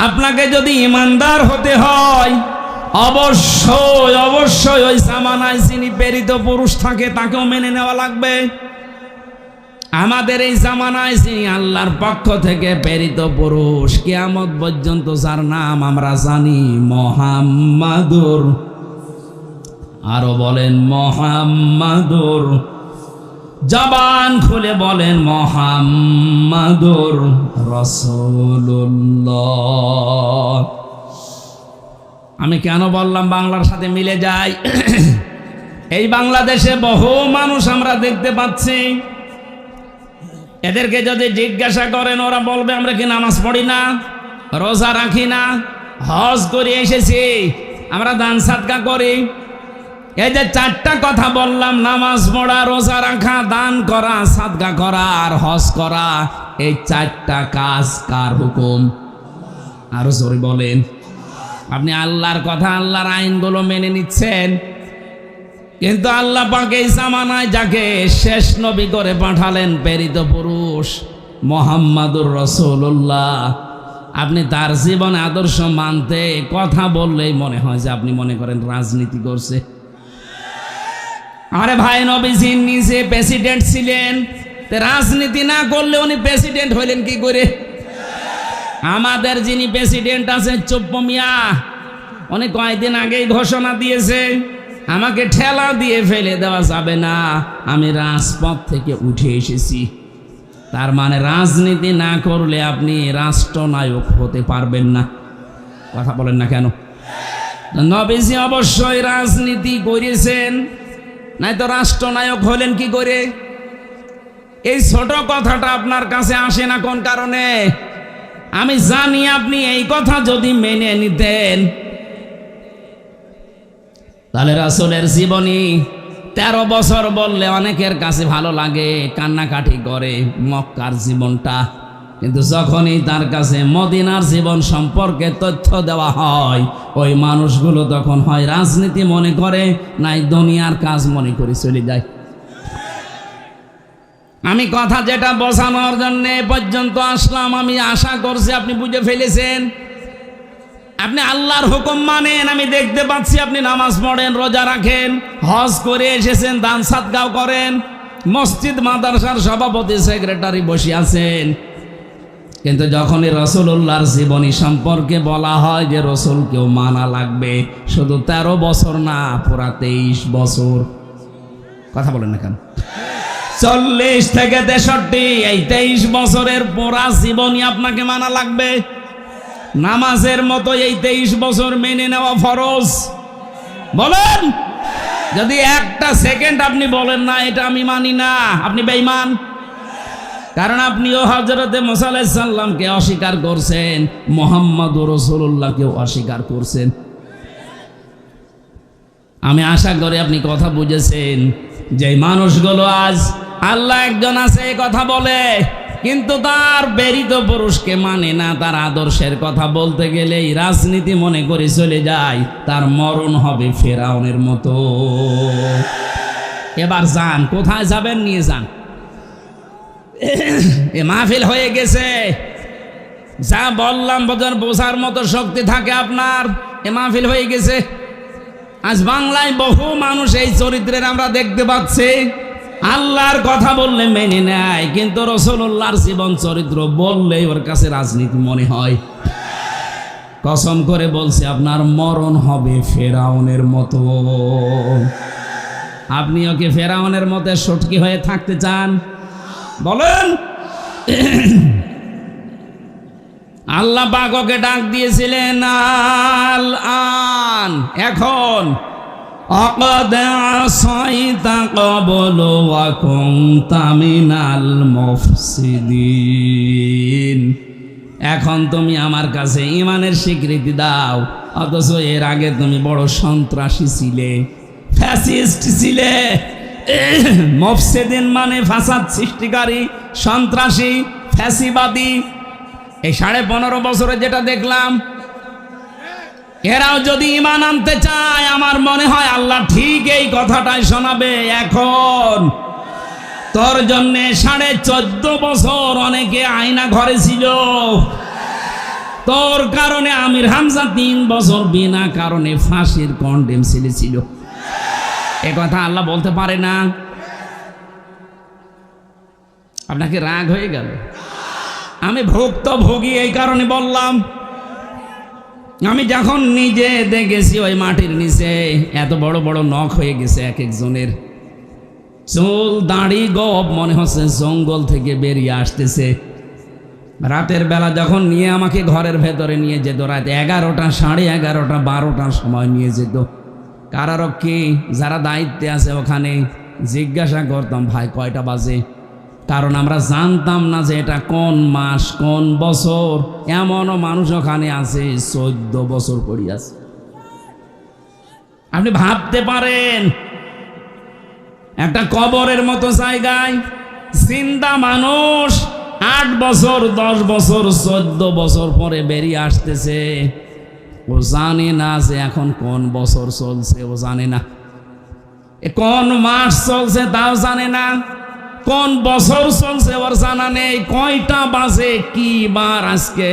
আপনাকে যদি ইমানদার হতে হয়, অবশ্যই অবশ্যই ওই জামানায় যিনি প্রেরিত পুরুষ থাকে তাকেও মেনে নেওয়া লাগবে। আমাদের এই জামানায় যিনি আল্লাহর পক্ষ থেকে প্রেরিত পুরুষ, কিয়ামত পর্যন্ত যার নাম আমরা জানি, মুহাম্মাদুর, আরো বলেন মুহাম্মাদুর, জবান খুলে বলেন মুহাম্মাদুর রাসূলুল্লাহ। আমি কেন বললাম বাংলার সাথে মিলে যায়? এই বাংলাদেশে বহু মানুষ আমরা দেখতে পাচ্ছি, এদেরকে যদি জিজ্ঞাসা করেন ওরা বলবে আমরা কি নামাজ পড়ি না, রোজা রাখি না, হজ করে এসেছি, আমরা দান সাদকা করি। এই যে চারটা কথা বললাম, নামাজ পড়া, রোজা রাখা, দান করা, সাদকা করা আর হজ করা, এই চারটা কাজ কার হুকুম? আরো জোরে বলেন। আপনি আল্লাহর কথা, আল্লাহর আইনগুলো মেনে নিচ্ছেন, কিন্তু আল্লাহ পাক এই জামানায় যাকে শেষ নবী করে পাঠালেন, প্রেরিত পুরুষ মুহাম্মাদুর রাসূলুল্লাহ, আপনি তার জীবনে আদর্শ মানতে কথা বললেই মনে হয় যে আপনি মনে করেন রাজনীতি করছে। আরে ভাই, নবীজি নিজে প্রেসিডেন্ট ছিলেন, রাজনীতি না করলে উনি প্রেসিডেন্ট হইলেন কি করে? আমাদের যিনি প্রেসিডেন্ট আছেন চুপ্পু মিয়া, উনি কয়েকদিন আগেই ঘোষণা দিয়েছে আমাকে ঠেলা দিয়ে ফেলে দেওয়া যাবে না, আমি রাজপথ থেকে উঠে এসেছি। তার মানে রাজনীতি না করলে আপনি রাষ্ট্রনায়ক হতে পারবেন না। কথা বলেন না কেন? নবীজি অবশ্যই রাজনীতি করেছেন, নাই তো রাষ্ট্রনায়ক হলেন কি করে? এই ছোট কথাটা আপনার কাছে আসে না কোন কারণে? আমি জানি আপনি এই কথা যদি মেনে নিতেন, তাহলে রাসূলের জীবনী 13 বছর বললে অনেকের কাছে ভালো লাগে, কান্নাকাটি করে মক্কার জীবনটা। কিন্তু যখনই তার কাছে মদিনার জীবন সম্পর্কে তথ্য দেওয়া হয়, ওই মানুষগুলো তখন হয় রাজনীতি মনে করে, নাই দুনিয়ার কাজ মনে করে চলে যায়। আমি কথা যেটা বোঝানোর জন্য পর্যন্ত আসলাম, আমি আশা করছি আপনি বুঝে ফেলেছেন। আপনি আল্লাহর হুকুম মানেন, আমি দেখতে পাচ্ছি আপনি নামাজ পড়েন, রোজা রাখেন, হজ করে এসেছেন, দান সাদকাও করেন, মসজিদ মাদ্রাসার সভাপতি সেক্রেটারি বসে আছেন। কিন্তু যখনই রাসূলুল্লাহর জীবনী সম্পর্কে বলা হয় যে রাসূলকেও মানা লাগবে, শুধু 13 বছর না, পুরা 23 বছর। কথা বলেন না কেন? 40 থেকে 63, এই 23 বছরের পুরা জীবনী আপনাকে মানা লাগবে। নামাজের মতো এই 23 বছর মেনে নেওয়া ফরজ। বলেন, যদি একটা সেকেন্ড আপনি বলেন না এটা আমি মানি না, আপনি বেঈমান। কারণ আপনিও হযরতে মুসা আলাইহিস সালামকে অস্বীকার করছেন, মুহাম্মদুর রাসূলুল্লাহকেও অস্বীকার করছেন। আমি আশা করি আপনি কথা বুঝেছেন। যে মানুষগুলো আজ আল্লাহ একজন আছে এই কথা বলে, কিন্তু তার প্রেরিত পুরুষকে মানে না, তার আদর্শের কথা বলতে গেলেই রাজনীতি মনে করে চলে যায়, তার মরণ হবে ফেরাউনের মতো। এবার যান, কোথায় যাবেন নিয়ে যান। এ মাহফিল হয়ে গেছে, যা বললাম বোঝার মতো শক্তি থাকে আপনার, এ মাহফিল হয়ে গেছে। আজ বাংলায় বহু মানুষ এই চরিত্রের আমরা দেখতে পাচ্ছি, আল্লাহর কথা বললে মেনে নেয়, কিন্তু রাসূলুল্লাহর জীবন চরিত্র বললেই ওর কাছে রাজনীতি মনে হয়। কসম করে বলছি, আপনার মরণ হবে ফেরাউনের মতো। আপনিও কি ফেরাউনের মতো সটকি হয়ে থাকতে চান? বলেন। আল্লাহ পাক ওকে ডাক দিয়েছিলেন আল আন, এখন أقد عصيت قبل وكنت من المفسدين। এখন তুমি আমার কাছে ঈমানের স্বীকৃতি দাও, অথচ এর আগে তুমি বড় সন্ত্রাসী ছিলে, ফ্যাসিস্ট ছিলে। মুফসিদিন মানে ফাসাদ সৃষ্টিকারী, সন্ত্রাসী, ফ্যাসিবাদী। এই 15.5 বছরে যেটা দেখলাম, এরাও যদি ঈমান আনতে চায় আমার মনে হয় আল্লাহ ঠিক এই কথাটাই শোনাবে। এখন তোর জন্য 14.5 বছর অনেকে আয়না ঘরে ছিল, তোর কারণে আমির হামজা 3 বছর বিনা কারণে ফাঁসির কন্ডেম সেলে ছিল। এ কথা আল্লাহ বলতে পারে না? আপনাকে রাগ হয়ে গেল? আমি ভুক্তভোগী এই কারণে বললাম। আমি যখন নিজে দেখেছি ওই মাটির নিচে এত বড় বড় নখ হয়ে গেছে এক একজনের, চুল দাড়ি গপ মনে হচ্ছে জঙ্গল থেকে বেরিয়ে আসতেছে। রাতের বেলা যখন নিয়ে আমাকে ঘরের ভেতরে নিয়ে যেত, রাত 11টা, 11:30, 12টার সময় নিয়ে যেত কারারক্ষী যারা দায়িত্বে আছে ওখানে, জিজ্ঞাসা করতাম ভাই কয়টা বাজে, কারণ আমরা জানতাম না যে এটা কোন মাস কোন বছর। এমনও মানুষ ওখানে আছে 14 বছর পড়ে আছে। আপনি ভাবতে পারেন একটা কবরের মতো জায়গায় জিন্দা মানুষ 8 বছর 10 বছর 14 বছর পরে বেরিয়ে আসতেছে। ও জানে না যে এখন কোন বছর চলছে, ও জানে না কোন মাস চলছে, তাও জানে না কোন বছর চলছে, ওর জানা নেই কয়টা বাজে কি বার আজকে,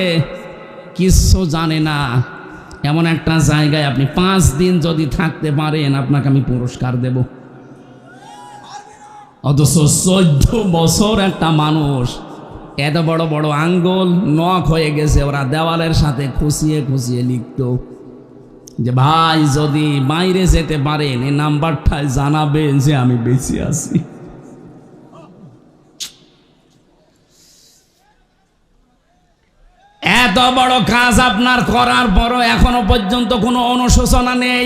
কিচ্ছু জানে না। এমন একটা জায়গায় আপনি 5 দিন যদি থাকতে পারেন আপনাকে আমি পুরস্কার দেব। অথচ 14 বছর একটা মানুষ, এত বড় বড় আঙ্গুল নখ হয়ে গেছে, ওরা দেওয়ালের সাথে খুশিয়ে খুশিয়ে লিখত যে ভাই যদি বাইরে যেতে পারেন এই নাম্বারটায় জানাবেন যে আমি বেঁচে আছি। এত বড় কাজ আপনার করার পরও এখনো পর্যন্ত কোনো অনুশোচনা নেই,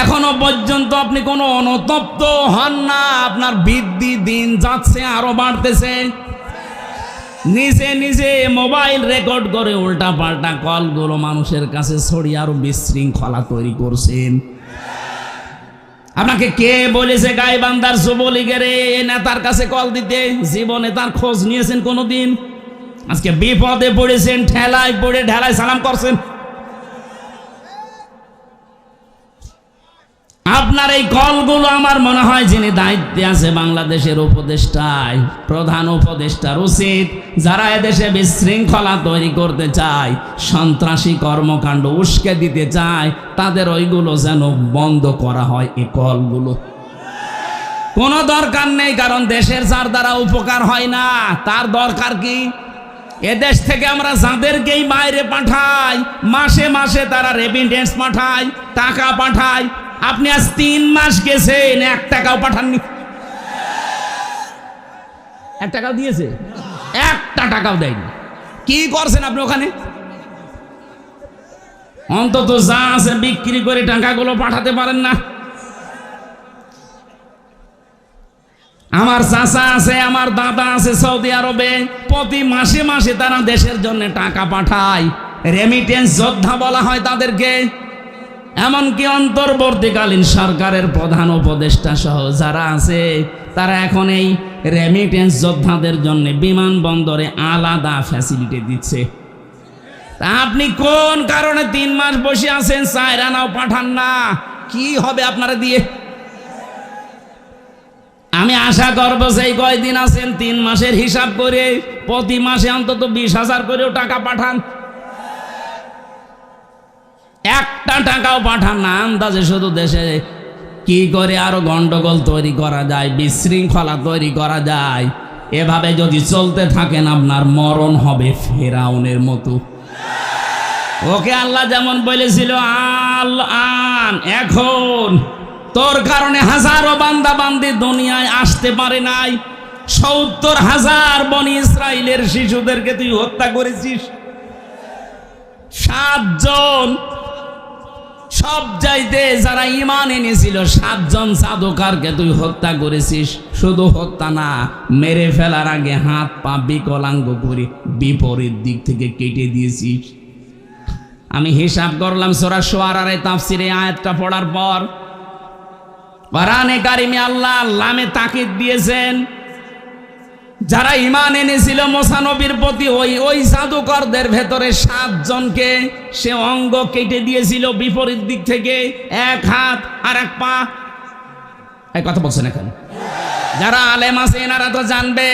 এখনো পর্যন্ত আপনি কোনো অনুতপ্ত হন না। আপনার বৃদ্ধি দিন যাচ্ছে, আরো বাড়তেছে। নিজে নিজে মোবাইল রেকর্ড করে উল্টা পাল্টা কলগুলো মানুষের কাছে ছড়িয়ে আরো বিশৃঙ্খলা তৈরি করছেন। আপনাকে কে বলেছে গাইবান্ধার যুবলীগের নেতার কাছে কল দিতে? জীবনে তার খোঁজ নিয়েছেন কোনোদিন? আজকে বিপদে পড়েছেন, ঠেলায় পড়ে ঢেলায় সালাম করছেন। আপনার এই কলগুলো আমার মনে হয় যিনি দায়িত্বে আছে বাংলাদেশের উপদেষ্টায়, প্রধান উপদেষ্টার উচিত যারা এদেশে বিশৃঙ্খলা তৈরি করতে চায়, সন্ত্রাসী কর্মকাণ্ড উস্কে দিতে চায়, তাদের ওইগুলো যেন বন্ধ করা হয়। এই কলগুলো কোনো দরকার নেই, কারণ দেশের যার দ্বারা উপকার হয় না তার দরকার কি? এদেশ থেকে আমরা যাদেরকেই বাইরে পাঠাই, মাসে মাসে তারা রেমিটেন্স পাঠায়, টাকা পাঠায়। আপনি আজ 3 মাস গেছেন, 1 টাকাও পাঠাননি। 1 টাকাও দিয়েছে? 1টা টাকাও দেয়নি। কি করছেন আপনি ওখানে? অন্তত যা আছে বিক্রি করে টাকাগুলো পাঠাতে পারেন না? আমার চাচা আছে, আমার দাদা আছে সৌদি আরবে, প্রতি মাসে মাসে তারা দেশের জন্য টাকা পাঠায়, রেমিটেন্স যোদ্ধা বলা হয় তাদেরকে। এমনকি অন্তর্বর্তীকালীন সরকারের প্রধান উপদেষ্টা সহ যারা আছে তারা এখন এই রেমিটেন্স যোদ্ধাদের জন্য বিমানবন্দরে আলাদা ফ্যাসিলিটি দিচ্ছে। তা আপনি কোন কারণে 3 মাস বসে আছেন, 4 আনাও পাঠান না? কি হবে আপনারা দিয়ে? আমি আশা করব সেই কয়দিন আছেন 3 মাসের হিসাব করে প্রতি মাসে অন্তত 20,000 করেও টাকা পাঠান। 1টা টাকাও পাঠান না। আন্দাজে শুধু দেশে কি করে আরো গন্ডগোল তৈরি করা যায়, বিশৃঙ্খলা তৈরি করা যায়। এভাবে যদি চলতে থাকেন আপনার মরণ হবে ফেরাউনের মতো। ওকে আল্লাহ যেমন বলেছিল আন, এখন তোর কারণে হাজারো বান্দা বান্দি দুনিয়ায় আসতে পারে নাই। 70,000 বনি ইসরাইলের শিশুদেরকে তুই হত্যা করেছিস। 7 জন সব চাইতে যারা ঈমান এনেছিল 7 জন জাদুকরকে তুই হত্যা করেছিস। শুধু হত্যা না, মেরে ফেলার আগে হাত পা বিকলাঙ্গ করে বিপরীত দিক থেকে কেটে দিয়েছিস। আমি হিসাব করলাম সূরা শুআরার এই তাফসীরে আয়াতটা পড়ার পর কোরআনে কারিমে আল্লাহ লামে তাকিদ দিয়েছেন, যারা ঈমান এনেছিল মুসা নবীর প্রতি ওই জাদুকরদের ভেতরে 7 জনকে সে অঙ্গ কেটে দিয়েছিল বিপরীত দিক থেকে, এক হাত আর এক পা। এই কথা বলছেন এখন যারা আলেম আছে এনারা তো জানবে,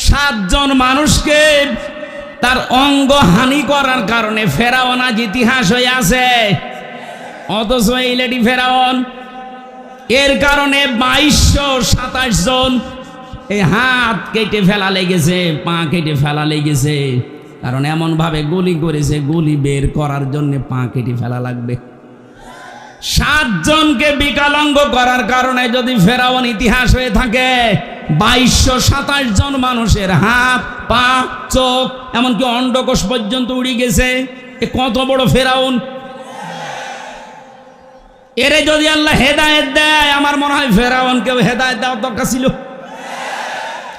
7 জন মানুষকে তার অঙ্গ হানি করার কারণে ফেরাউন আজ ইতিহাস হয়ে আছে। অথচ এই লেডি ফেরাউন, এর কারণে 2227 জন এই হাত কেটে ফেলা লেগেছে, পা কেটে ফেলা লেগেছে। কারণ এমন ভাবে গুলি করেছে, গুলি বের করার জন্য পা কেটে ফেলা লাগবে। 7 জনকে বিকলাঙ্গ করার কারণে যদি ফেরাউন ইতিহাস হয়ে থাকে, 2227 জন মানুষের হাত পা চোখ এমনকি অন্ডকোষ পর্যন্ত উড়ে গেছে। এ কত বড় ফেরাউন! এরে যদি আল্লাহ হেদায়েত দেয়, আমার মনে হয় ফেরাউনকেও হেদায়েত দেওয়ার দরকার ছিল।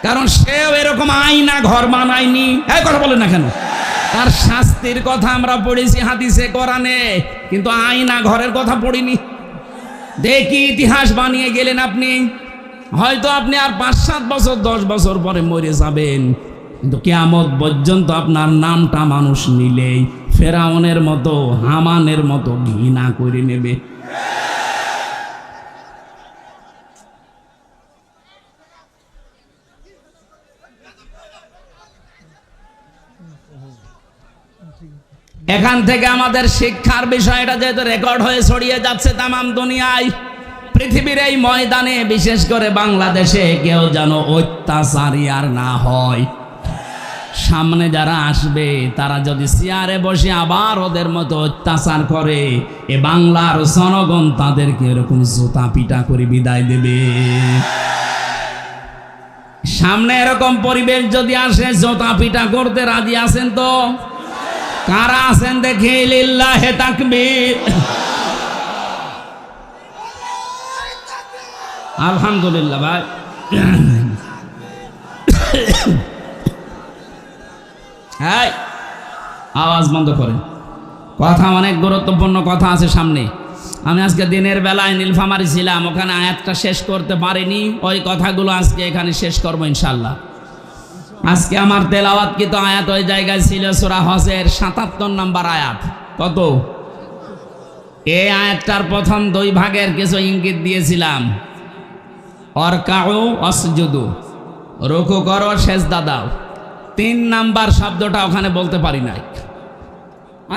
কারণ সেও এরকম আয়না ঘর বানায়নি। এই কথা বলেন না কেন? তার শাস্তির কথা আমরা পড়েছি হাদিসে কোরআনে, কিন্তু আয়না ঘরের কথা পড়িনি। দেখি ইতিহাস বানিয়ে গেলেন আপনি। হয়তো আপনি আর 5-7 বছর 10 বছর পরে মরে যাবেন, কিন্তু কিয়ামত পর্যন্ত আপনার নামটা মানুষ নিলেই ফেরাউনের মতো হামানের মতো ঘৃণা করে নেবে। এখান থেকে আমাদের শিক্ষার বিষয়টা যেহেতু রেকর্ড হয়ে ছড়িয়ে যাচ্ছে তামাম দুনিয়ায়, পৃথিবীর এই ময়দানে, বিশেষ করে বাংলাদেশে কেউ যেন অত্যাচারী আর না হয়। সামনে যারা আসবে তারা যদি চেয়ারে বসে আবার ওদের মতো অত্যাচার করে, এ বাংলার জনগণ তাদেরকে এরকম জুতা পিটা করে বিদায় দেবে। সামনে এরকম পরিবেশ যদি আসে, জুতা পিটা করতে রাজি আছেন তো? কারা আছেন দেখি? লিল্লাহে তাকবীর। আলহামদুলিল্লাহ ভাই। হ্যাঁ, আওয়াজ বন্ধ করেন। কথা অনেক গুরুত্বপূর্ণ কথা আছে সামনে। আমি আজকে দিনের বেলায় নীলফামারী ছিলাম, ওখানে আয়াতটা শেষ করতে পারিনি। ওই কথাগুলো আজকে এখানে শেষ করবো ইনশাল্লাহ। আজকে আমার তেলাওয়াতকৃত আয়াত ওই জায়গায় ছিল সূরা হজের 77 নম্বর আয়াত। কত? এই আয়াতটার প্রথম 2 ভাগের কিছু ইঙ্গিত দিয়েছিলাম। অরকাউ অসজুদু, রুকু করো সেজদা দাও। 3 নাম্বার শব্দটা ওখানে বলতে পারি নাই।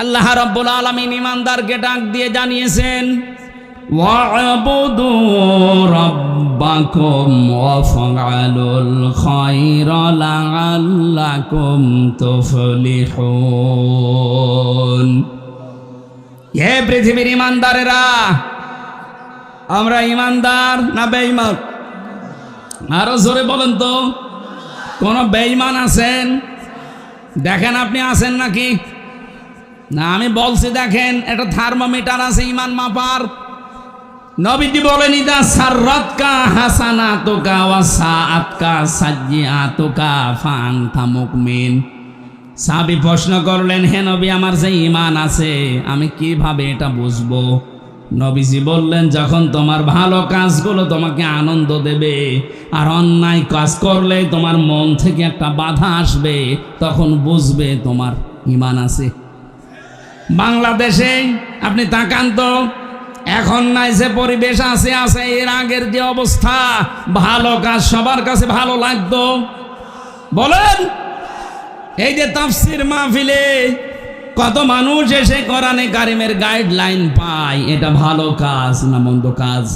আল্লাহ রাব্বুল আলামিন ঈমানদারকে ডাক দিয়ে জানিয়েছেন, ওয়া'বুদু রাব্বাকুম ওয়াফআলুল খায়রা লাআল্লাকুম তুফলিহুন। হে পৃথিবীর ঈমানদারেরা, আমরা ঈমানদার না বেঈমান? আরো জোরে বলেন তো। কোন বেঈমান আছেন? দেখেন আপনি আছেন নাকি? না, আমি বলছি দেখেন, একটা থার্মোমিটার আছে ঈমান মাপার। নবীজি বলেন, ইদা সাররাতকা হাসানাতুকা ওয়া সাআতকা সাজ্জিআতুকা ফাআনতা মুমিন। সাহাবী প্রশ্ন করলেন, হে নবী, আমার যে ঈমান আছে আমি কিভাবে এটা বুঝবো? নবীজি বললেন, যখন তোমার ভালো কাজগুলো তোমাকে আনন্দ দেবে আর অন্যায় কাজ করলে তোমার মন থেকে একটা বাধা আসবে, তখন বুঝবে তোমার ঈমান আছে। বাংলাদেশে আপনি তাকান তো, এখন নাই যে পরিবেশ আছে, এর আগের যে অবস্থা, ভালো কাজ সবার কাছে ভালো লাগতো? বলেন। এই যে তাফসীর মাহফিলে কত মানুষ এসে কোরআনে কারিমের গাইডলাইন পায়, এটা ভালো কাজ না মন্দ কাজ?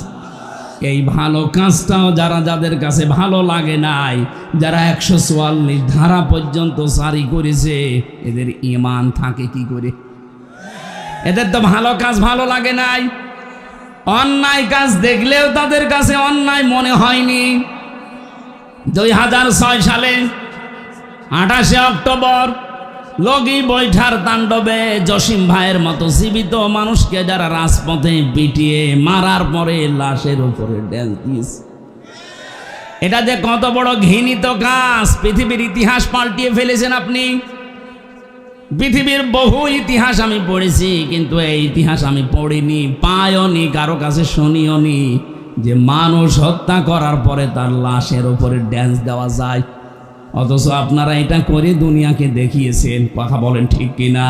এই ভালো কাজটাও যাদের কাছে ভালো লাগে নাই, যারা 144 ধারা পর্যন্ত জারি করেছে, এদের ঈমান থাকে কি করে? এদের তো ভালো কাজ ভালো লাগে নাই। অন্যায় কাজ দেখলেও তাদের কাছে অন্যায় মনে হয়নি। 2006 সালে 28শে অক্টোবর লগি বৈঠার তাণ্ডবে জসিম ভাইয়ের মতো জীবিত মানুষকে যারা রাজপথে পিটিয়ে মারার পরে লাশের উপরে ড্যান্স দিয়েছে, এটা যে কত বড় ঘৃণিত কাজ। পৃথিবীর ইতিহাস পাল্টিয়ে ফেলেছেন আপনি। পৃথিবীর বহু ইতিহাস আমি পড়েছি, কিন্তু এই ইতিহাস আমি পড়িনি, পাইওনি, কারো কাছে শুনিওনি যে মানুষ হত্যা করার পরে তার লাশের উপরে ড্যান্স দেওয়া যায়। অথচ আপনারা এটা করে দুনিয়াকে দেখিয়েছেন। কথা বলেন ঠিক কিনা?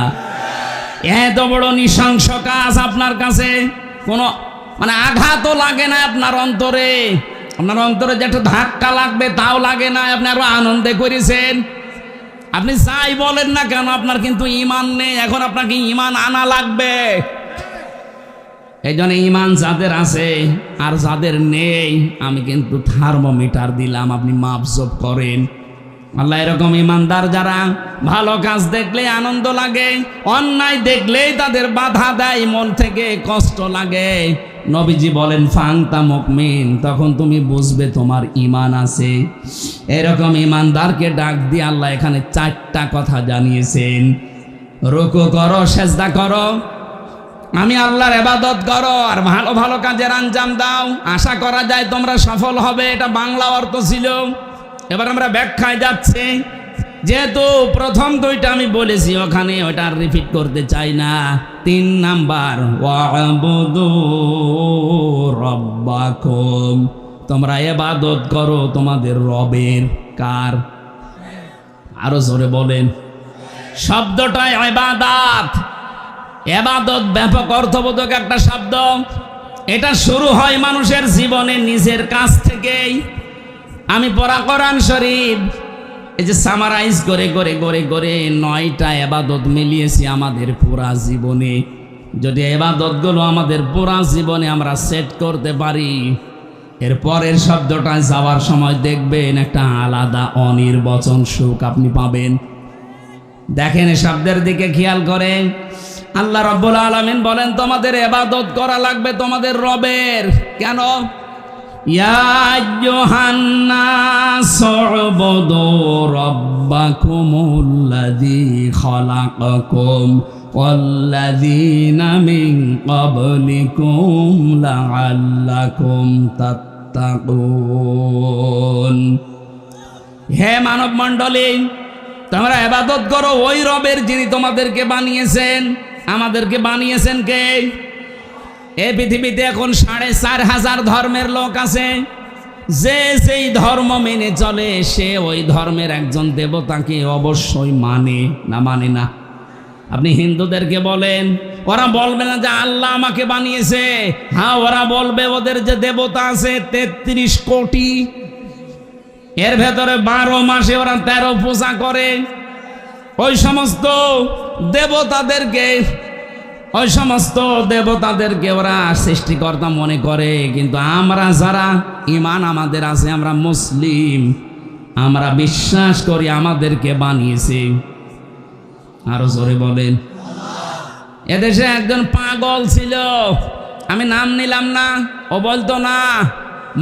এত বড় নৃশংস কাজ আপনার কাছে কোনো আঘাতও লাগে না আপনার অন্তরে। আপনার অন্তরে যে একটা ধাক্কা লাগবে তাও লাগে না, আপনি আরো আনন্দে করেছেন। আপনি যাই বলেন না কেন, আপনার কিন্তু ঈমান নেই। এখন আপনাকে ঈমান আনা লাগবে। এই জন্য ঈমান যাদের আছে আর যাদের নেই, আমি কিন্তু থার্মোমিটার দিলাম, আপনি মাপজোপ করেন। আল্লাহ এরকম ইমানদার যারা ভালো কাজ দেখলে আনন্দ লাগে, অন্যায় দেখলেই তাদের বাধা দেয়, মন থেকে কষ্ট লাগে। নবীজি বলেন ফাংতা মুমিন, তখন তুমি বুঝবে তোমার ঈমান আছে। এরকম ঈমানদারকে ডাক দিয়ে আল্লাহ এখানে 4টা কথা জানিয়েছেন। রুকু করো, সেজদা করো, আমি আল্লাহর ইবাদত করো, আর ভালো ভালো কাজের আঞ্জাম দাও, আশা করা যায় তোমরা সফল হবে। এটা বাংলা অর্থ ছিল। এবার আমরা ব্যাখ্যায় যাচ্ছি। যেহেতু প্রথম 2টা আমি বলেছি, ওখানে ওটা রিপিট করতে চাই না। 3 নাম্বার, ওয়াবুদু রাব্বাকুম, তোমরা ইবাদত করো তোমাদের রবের। কার? আরো জোরে বলেন। শব্দটাই ইবাদত। ইবাদত ব্যাপক অর্থবোধক একটা শব্দ। এটা শুরু হয় মানুষের জীবনে নিজের কাছ থেকেই। আমি পড়া কোরআন শরীফ এই যে সামারাইজ করে করে করে করে 9টা ইবাদত মিলিয়েছি আমাদের পুরা জীবনে। যদি ইবাদতগুলো আমাদের পুরা জীবনে আমরা সেট করতে পারি, এর পরের শব্দটা যাওয়ার সময় দেখবেন একটা আলাদা অনির্বচন সুখ আপনি পাবেন। দেখেন শব্দের দিকে খেয়াল করেন। আল্লাহ রাব্বুল আলামিন বলেন তোমাদের ইবাদত করা লাগবে তোমাদের রবের। কেন? ইয়া আইয়ুহান নাসু উবুদু রাব্বাকুমুল্লাযী খালাকাকুম ওয়াল্লাযীনা মিন ক্বাবলিকুম লাআল্লাকুম তাত্তাকুন। হে মানব মণ্ডলী, তোমরা ইবাদত করো ওই রবের যিনি তোমাদেরকে বানিয়েছেন। আমাদেরকে বানিয়েছেন কে? এই পৃথিবীতে এখন 4,500 ধর্মের লোক আছে। যে যেই ধর্ম মেনে চলে সে ওই ধর্মের একজন দেবতাকে অবশ্যই মানে না। আপনি হিন্দুদেরকে বলেন, ওরা বলবে না যে আল্লাহ আমাকে বানিয়েছে। হ্যাঁ, ওরা বলবে ওদের যে দেবতা আছে 33 কোটি, এর ভেতরে 12 মাসে ওরা 13 পূজা করে। ওই সমস্ত দেবতাদেরকে ওরা সৃষ্টিকর্তা মনে করে। কিন্তু আমরা যারা ঈমান আমাদের আছে, আমরা মুসলিম, আমরা বিশ্বাস করি আমাদেরকে বানিয়েছে। আরো জোরে বলেন। এদেশে একজন পাগল ছিল, আমি নাম নিলাম না। ও বলতো না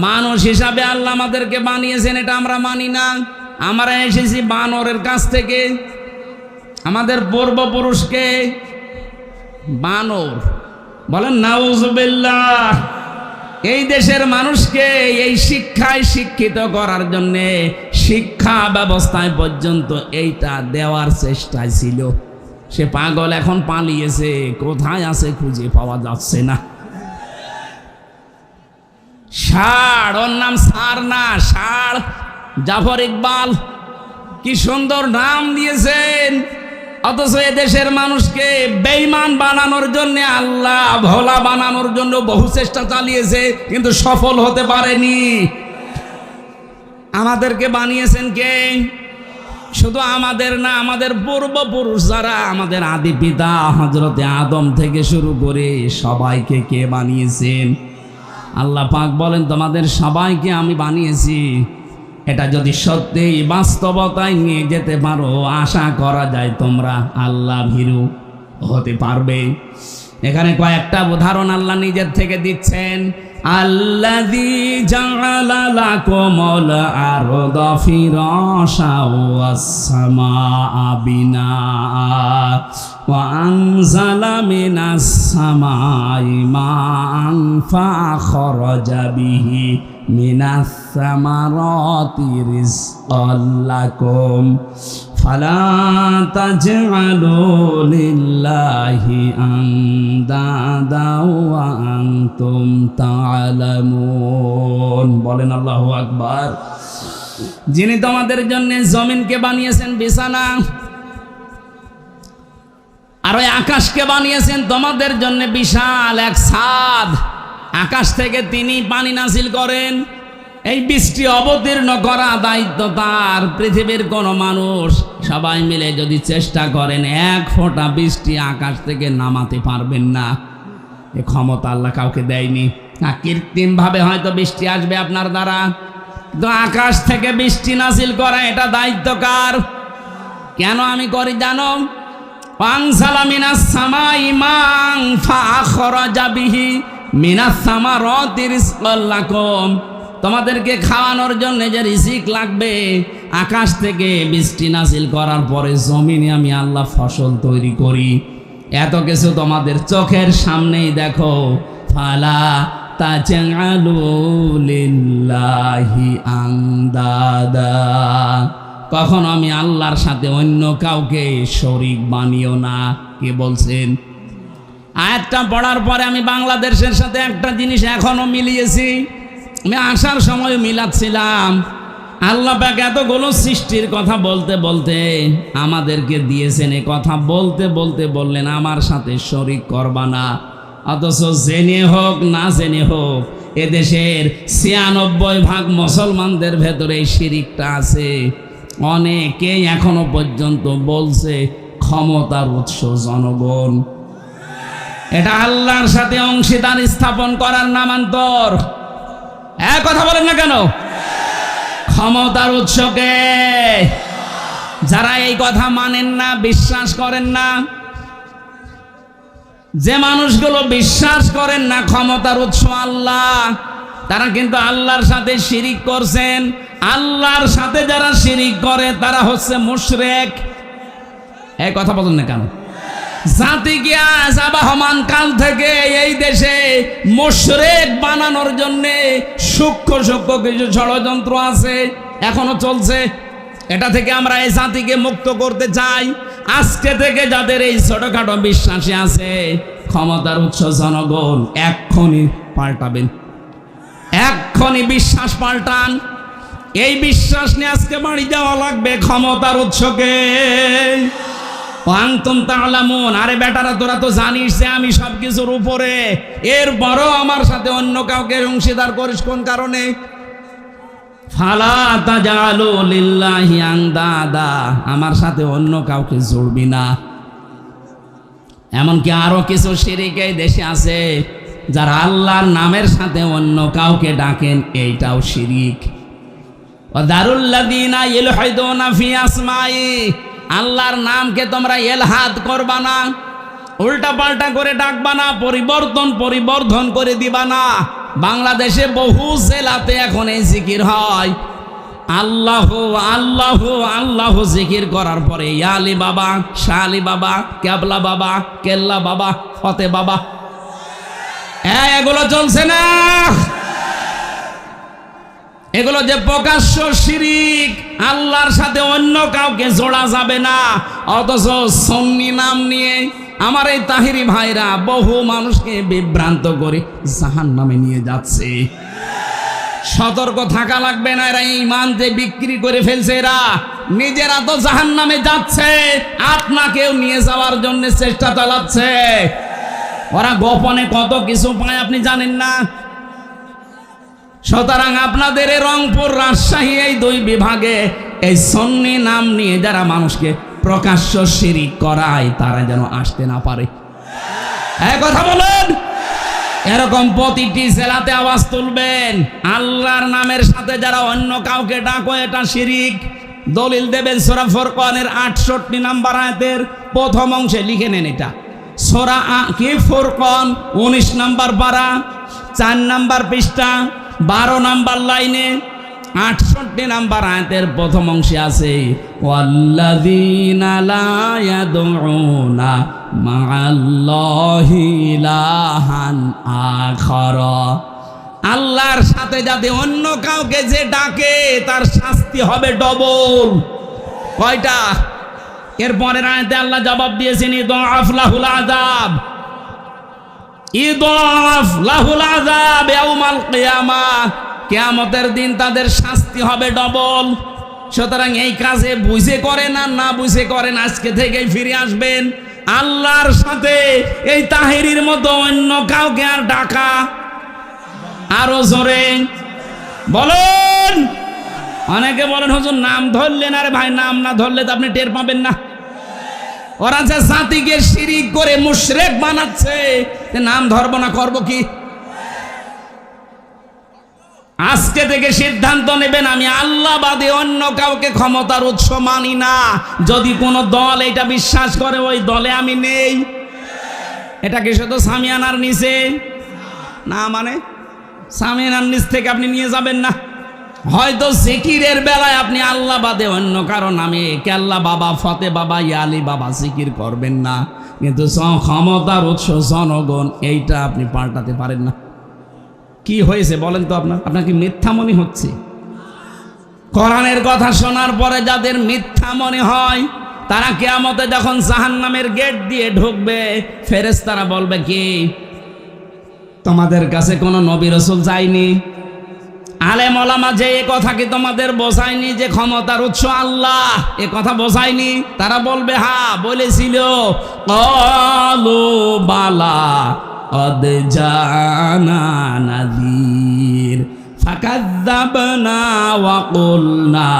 মানুষ হিসাবে আল্লাহ আমাদেরকে বানিয়েছেন, এটা আমরা মানি না। আমরা এসেছি বানরের কাছ থেকে। আমাদের পূর্বপুরুষকে বানর বলেন নাউজুবিল্লাহ। এই দেশের মানুষকে এই শিক্ষায় শিক্ষিত করার জন্যে শিক্ষা ব্যবস্থায় পর্যন্ত এইটা দেওয়ার চেষ্টায় ছিল। সে পাগল এখন পালিয়েছে, কোথায় আছে খুঁজে পাওয়া যাচ্ছে না। ষাঁড়, ওর নাম সার না, ষাঁড়। জাফর ইকবাল কি সুন্দর নাম দিয়েছেন। অথচ এদেশের মানুষকে বেঈমান বানানোর জন্য, আল্লাহ ভোলা বানানোর জন্য বহু চেষ্টা চালিয়েছে, কিন্তু সফল হতে পারেনি। আমাদেরকে বানিয়েছেন কে? শুধু আমাদের না, আমাদের পূর্বপুরুষ যারা, আমাদের আদি পিতা হযরতে আদম থেকে শুরু করে সবাইকে কে বানিয়েছেন? আল্লাহ পাক বলেন তোমাদের সবাইকে আমি বানিয়েছি। এটা যদি সত্যিই বাস্তবতায় নিয়ে যেতে পারো, আশা করা যায় তোমরা আল্লাহ ভীরু হতে পারবে। এখানে কয়েকটা উদাহরণ আল্লাহ নিজের থেকে দিচ্ছেন। আল্লাযী জাআলা লাকুমুল আরদা ফিরাশা ওয়াস সামাআ বিনাআ ওয়া আনজালা মিনাস সামাই মাআন ফাখরাজা বিহি মিনাস সামারাতি রিজকাল লাকুম ফালা তাজআলু লিল্লাহি আনদাদা ওয়া আনতুম তা'লামুন। বলেন আল্লাহু আকবার। যিনি তোমাদের জন্য জমিনকে বানিয়েছেন বিছানা, আর ওই আকাশকে বানিয়েছেন তোমাদের জন্য বিশাল এক ছাদ। আকাশ থেকে তিনি পানি নাযিল করেন, এই বৃষ্টি অবতীর্ণ করা দায়িত্ব তার। পৃথিবীর কোন মানুষ সবাই মিলে যদি চেষ্টা করেন, এক ফোঁটা বৃষ্টি আকাশ থেকে নামাতে পারবেন না। এ ক্ষমতা আল্লাহ কাউকে দেয়নি। কৃত্রিম ভাবে হয়তো বৃষ্টি আসবে আপনার দ্বারা, তো আকাশ থেকে বৃষ্টি নাযিল করা এটা দায়িত্ব কার? কেন আমি করি জানো? আনজালা মিনাস সামাই মা'আন ফাখরাজা বিহি মিনাস সামারাতি রিজকাল লাকুম। তোমাদেরকে খাওয়ানোর জন্য যে রিজিক লাগবে, আকাশ থেকে বৃষ্টি নাযিল করার পরে জমিনে আমি আল্লাহ ফসল তৈরি করি। এত কিছু তোমাদের চোখের সামনেই দেখো। ফালা তাজআলু লিল্লাহি আনদাদা, কখনো আমি আল্লাহর সাথে অন্য কাউকে শরীক বানিও না। কে বলছেন? আয়াতটা পড়ার পরে আমি বাংলাদেশের সাথে একটা জিনিস এখনো মিলিয়েছি। আমি আসার সময় মিলাচ্ছিলাম। আল্লাহ পাক এতগুলো সৃষ্টির কথা বলতে বলতে আমাদেরকে দিয়েছেন, এ কথা বলতে বলতে বললেন আমার সাথে শরীক করবা না। অথচ জেনে হোক না জেনে হোক এদেশের ৯৬% মুসলমানদের ভেতরে এই শিরিকটা আছে। অনেকেই এখনো পর্যন্ত বলছে ক্ষমতার উৎস জনগণ। এটা আল্লাহর সাথে অংশীদার স্থাপন করার নামান্তর। এক কথা বলেন না কেন? ক্ষমতার উৎসকে যারা এই কথা মানেন না, বিশ্বাস করেন না, যে মানুষগুলো বিশ্বাস করেন না ক্ষমতার উৎস আল্লাহ, তারা কিন্তু আল্লাহর সাথে শিরিক করছেন। আল্লাহর সাথে যারা শিরিক করে তারা হচ্ছে মুশরিক। এই কথা বলেন না কেন? জাতিকে আজ আবহমান কাল থেকে এই দেশে মুশরিক বানানোর জন্য সূক্ষ্ম সূক্ষ্ম কিছু ষড়যন্ত্র আছে, এখনো চলছে। এটা থেকে আমরা এই জাতিকে মুক্ত করতে চাই। আজকে থেকে যাদের এই ছোটখাটো বিশ্বাসী আছে, ক্ষমতার উৎস জনগণ, এক্ষুনি পাল্টাবেন, এক্ষুনি বিশ্বাস পাল্টান। এই বিশ্বাস নিয়ে আজকে বাড়ি যাওয়া লাগবে ক্ষমতার উৎসকে। আনতুম তা'লামুন। আরে বেটারা, তোরা তো জানিস যে আমি সবকিছুর উপরে, এরপরও আমার সাথে অন্য কাউকে অংশীদার করিস কোন কারণে? ফালা তাজআলু লিল্লাহি আনদাদা, আমার সাথে অন্য কাউকে জড়বি না। এমনকি আরো কিছু শিরিক এই দেশে আছে, যারা আল্লাহর নামের সাথে অন্য কাউকে ডাকেন, এইটাও শিরিক। ওয়াদারুল্লাযীনা ইলহাদুনা ফি আসমাই, আল্লাহর নামকে তোমরা ইলহাদ করবা না, উল্টা পাল্টা করে ডাকবা না, পরিবর্ধন করে দিবা না। বাংলাদেশে বহু জেলাতে এখন এই জিকির হয়, আল্লাহ আল্লাহ আল্লাহ জিকির করার পরে ইয়া আলী বাবা, শাহ আলী বাবা, কেবলা বাবা, কেল্লা বাবা, ফতে বাবা, এগুলো চলছে না। এগুলো যে প্রকাশ্য শিরিক, আল্লাহর সাথে অন্য কাউকে জোড়া যাবে না। অথচ সুন্নি নাম নিয়ে আমার এই তাহিরি ভাইরা বহু মানুষকে বিভ্রান্ত করে জাহান্নামে নিয়ে যাচ্ছে। সতর্ক থাকা লাগবে না। এরা ঈমান যে বিক্রি করে ফেলছে, এরা নিজেরা তো জাহান্নামে যাচ্ছে, আপনাকেও নিয়ে যাওয়ার জন্য চেষ্টা চালাচ্ছে। ওরা গোপনে কত কিছু পায় আপনি জানেন না। সুতরাং আপনাদের এই রংপুর, রাজশাহী এই দুই বিভাগে এই সুন্নি নাম নিয়ে যারা মানুষকে প্রকাশ্য শিরিক করায়, তারা যেন আসতে না পারে। এক কথা বলেন। এরকম প্রতিটি জেলাতে আওয়াজ তুলবেন, আল্লাহর নামের সাথে যারা অন্য কাউকে ডাকো, এটা শিরিক। দলিল দেবেন সূরা ফুরকানের ৬৮ নম্বর আয়াতের প্রথম অংশে লিখে নেন। এটা সূরা কি ফুরকান 19 নম্বর পারা 4 নম্বর পৃষ্ঠা 12 নম্বর লাইনে 68 নম্বর আয়াতের প্রথম অংশে আছে ওয়াল্লাযীনা লা ইয়াদউনা মা'আল্লাহি ইলাহান আখারা, আল্লাহর সাথে যাতে অন্য কাউকে যে ডাকে তার শাস্তি হবে ডবল। কয়টা? এরপরের আয়াতে আল্লাহ জবাব দিয়েছেন ইদাফ লাহুল আযাব, ইদাফ লাহুল আযাব ইয়াউমাল কিয়ামাহ, কিয়ামতের দিন তাদের শাস্তি হবে ডবল। সুতরাং এই কাজে বুঝে করেন আর না বুঝে করেন, আজকে থেকেই ফিরে আসবেন আল্লাহর সাথে এই তাহেরির মতো অন্য কাউকে আর ডাকা। আরো জোরে বলেন। অনেকে বলেন হুজুর নাম ধরলেন, আরে ভাই নাম না ধরলে তো আপনি টের পাবেন না। ওরা যে জাতিকে শিরিক করে মুশরিক বানাচ্ছে, নাম ধরবো না করব কি? আজকে থেকে সিদ্ধান্ত নেবেন আমি আল্লাহ বাদে অন্য কাউকে ক্ষমতার উৎস মানি না। যদি কোনো দল এটা বিশ্বাস করে ওই দলে আমি নেই। এটা কি শুধু সামিয়ানার নিচে না, মানে সামিয়ানার নিচ থেকে আপনি নিয়ে যাবেন না। হয়তো জিকিরের বেলায় আপনি আল্লাহ বাদে অন্য কারো নামে কেল্লা বাবা, ফতে বাবা, ইয়ালি বাবা জিকির করবেন না, কিন্তু ক্ষমতার উৎস জনগণ এইটা আপনি পাল্টাতে পারেন না। কি হয়েছে বলেন তো? আপনার কি মিথ্যা মনে হচ্ছে? কোরআনের কথা শোনার পরে যাদের মিথ্যা মনে হয় তারা কিয়ামতে যখন জাহান্নামের গেট দিয়ে ঢুকবে, ফেরেশতারা বলবে কি তোমাদের কাছে কোনো নবী রাসূল যায়নি? আলেম ওলামা যে এ কথা কি তোমাদের বোঝায়নি যে ক্ষমতার উৎস আল্লাহ? এ কথা বোঝায়নি? তারা বলবে হ্যাঁ বলেছিল। ক্বালু বালা قد جاءنا نذير فكذبنا وقلنا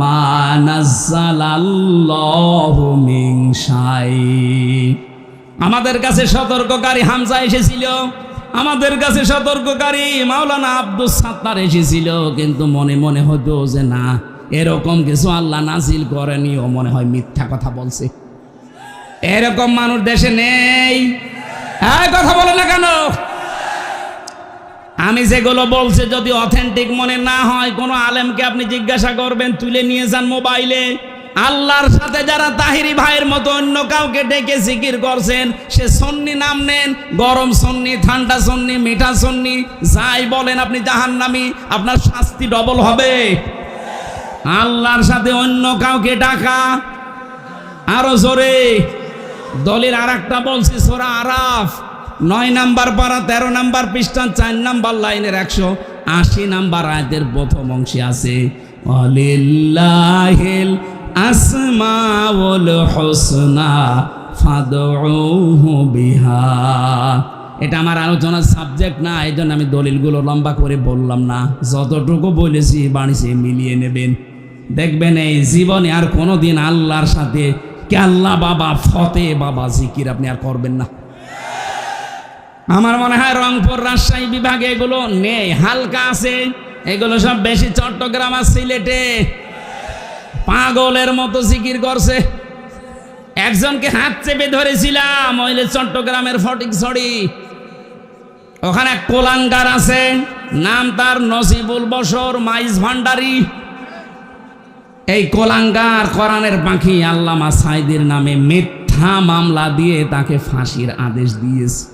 ما نزل الله من شيء। আমাদের কাছে সতর্ককারী হামজা এসেছিল, আমাদের কাছে সতর্ককারী মাওলানা আব্দুস সাত্তার এসেছিল, কিন্তু মনে মনে হতো যে না এরকম কিছু আল্লাহ নাজিল করেনি, ও মনে হয় মিথ্যা কথা বলছে। এরকম মানুষ দেশে নেই। কথা বলে না কেন? আমি যেগুলো বলছি যদি অথেন্টিক মনে না হয়, কোনো আলেমকে আপনি জিজ্ঞাসা করবেন, তুলে নিয়ে যান মোবাইলে। আল্লাহর সাথে যারা তাহিরি ভাইয়ের মতো অন্য কাউকে ডেকে জিকির করছেন, সে সুন্নি নাম নেন, গরম সুন্নি, ঠান্ডা সুন্নি, মিঠা সুন্নি, যাই বলেন আপনি জাহান্নামী, আপনার শাস্তি ডবল হবে। আল্লাহর সাথে অন্য কাউকে ডাকা। আরো জোরে দলের আর একটা বলছি, সূরা আরাফ 9 নম্বর পারা 13 নম্বর পৃষ্ঠা 4 নম্বর লাইনের 180 নম্বর আয়াতের প্রথম অংশে আছে ওয়ালিল্লাহিল আসমাউল হুসনা ফাদউহু বিহা। এটা আমার আলোচনার সাবজেক্ট না, এই জন্য আমি দলিলগুলো লম্বা করে বললাম না। যতটুকু বলেছি বাণীতে মিলিয়ে নেবেন, দেখবেন এই জীবনে আর কোনোদিন আল্লাহর সাথে আল্লাহ বাবা, ফতে বাবা জিকির আপনি আর করবেন না। আমার মনে হয় রংপুর, রাজশাহী বিভাগে এগুলো নেই, হালকা আছে। এগুলো সব বেশি চট্টগ্রাম আর সিলেটে পাগলের মতো জিকির করছে। একজনকে হাত চেপে ধরেছিলাম ওইলে চট্টগ্রামের ফটিকছড়ি, ওখানে এক কোলাঙ্গার আছে, নাম তার নসিবুল বশর মাইজ ভান্ডারী। এই কোলাঙ্গার কোরআনের পাখি আল্লামা সাইদির নামে মিথ্যা মামলা দিয়ে তাকে ফাঁসির আদেশ দিয়েছে।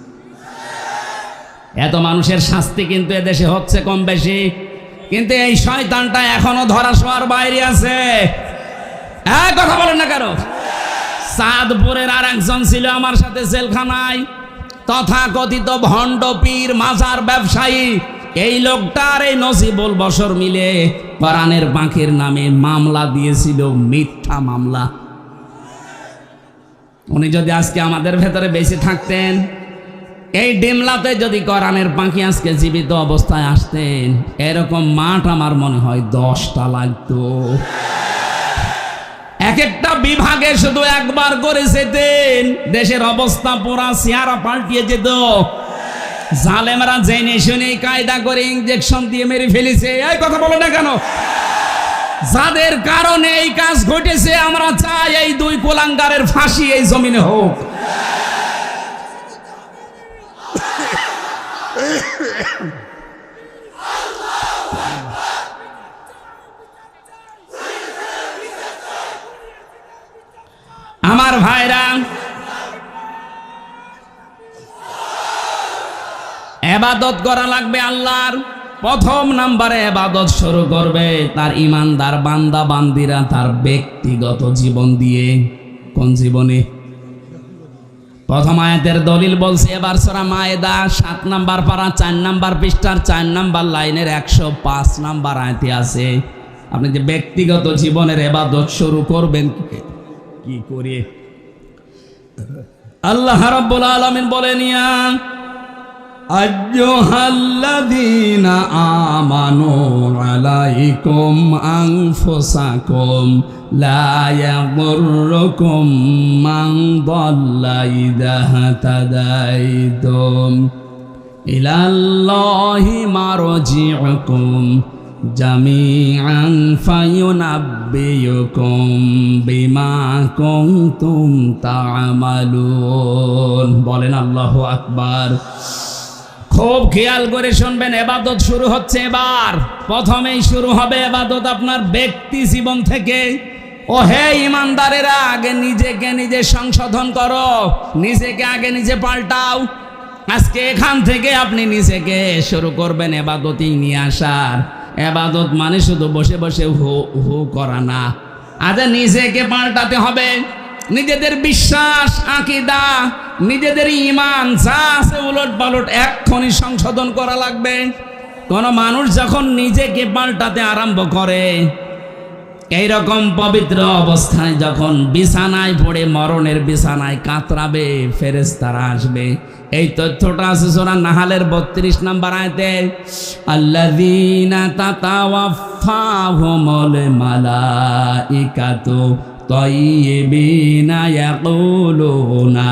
এত মানুষের শাস্তি কিন্তু এদেশে হচ্ছে কম বেশি, কিন্তু এই শয়তানটা এখনো ধরাছোঁয়ার বাইরে আছে। কথা বলেন না কেন? চাঁদপুরের আর একজন ছিল আমার সাথে জেলখানায়, তথাকথিত ভণ্ড পীর মাজার ব্যবসায়ী। এই লোকটার এই নসিবুল বশর মিলে কোরআনের পাখির নামে মামলা দিয়েছিল, মিথ্যা মামলা। উনি যদি আজকে আমাদের ভেতরে বেঁচে থাকতেন, এই ডিমলাতে যদি কোরআনের পাখি আজকে জীবিত অবস্থায় আসতেন, এরকম মাঠ আমার মনে হয় 10টা লাগতো। এক একটা বিভাগে শুধু একবার করে যেতেন, দেশের অবস্থা পুরা চেহারা পাল্টিয়ে যেত। জালেমরা জেনে শুনে কায়দা করে ইনজেকশন দিয়ে মেরে ফেলেছে। এই কথা বলে না কেন? যাদের কারণে এই কাজ ঘটেছে, আমরা চাই এই দুই কোলাঙ্গারের ফাঁসি এই জমিনে হোক। আমার ভাইরা, ইবাদত করা লাগবে আল্লাহর। প্রথম নম্বরে ইবাদত শুরু করবে তার ইমানদার বান্দা বান্দিরা তার ব্যক্তিগত জীবন দিয়ে। কোন জীবনে? প্রথম আয়াতের দলিল বলছে এবার সূরা মায়েদা 7 নম্বর পারা 4 নম্বর পৃষ্ঠার 4 নম্বর লাইনের 105 নম্বর আয়াতে আছে। আপনি যে ব্যক্তিগত জীবনের ইবাদত শুরু করবেন কি করে? আল্লাহ রাব্বুল আলামিন বলেন, ইয়া আইয়ুহাল্লাযীনা আমানু আলাইকুম আনফুসাকুম লা ইয়াদুররুকুম মান দাল্লা ইযা হাতাদাইতুম ইলাল্লাহি মারজিউকুম জামিআন ফায়ুনাব্বিয়ুকুম বিমা কুনতুম তা'মালুন। বলেন আল্লাহু আকবার। খুব খেয়াল করে শুনবেন, ইবাদত শুরু হচ্ছে এবার। প্রথমেই শুরু হবে ইবাদত আপনার ব্যক্তি জীবন থেকে। ও হে ইমানদারেরা, আগে নিজেকে নিজে সংশোধন করো, নিজেকে আগে নিজে পাল্টাও। আজকে এখান থেকে আপনি নিজেকে শুরু করবেন ইবাদতই নিয়ে আসার। ইবাদত মানে শুধু বসে বসে হু হু করা না, আজ নিজেকে পাল্টাতে হবে। নিজেদের বিশ্বাস, আকীদা, নিজেদের ঈমান যা আছে উলট পালট এক্ষুনি সংশোধন করা লাগবে। কোন মানুষ যখন নিজেকে পাল্টাতে আরম্ভ করে, এইরকম পবিত্র অবস্থায় যখন বিছানায় পড়ে মরণের বিছানায় কাতরাবে, ফেরেশতারা আসবে। এই তথ্যটা আছে সূরা নাহালের 32 নম্বর আয়াতে, আল্লাযীনা তাতাওয়াফাহুমুল মালাইকাতু তাইয়্যিবিনা ইয়াকুলুনা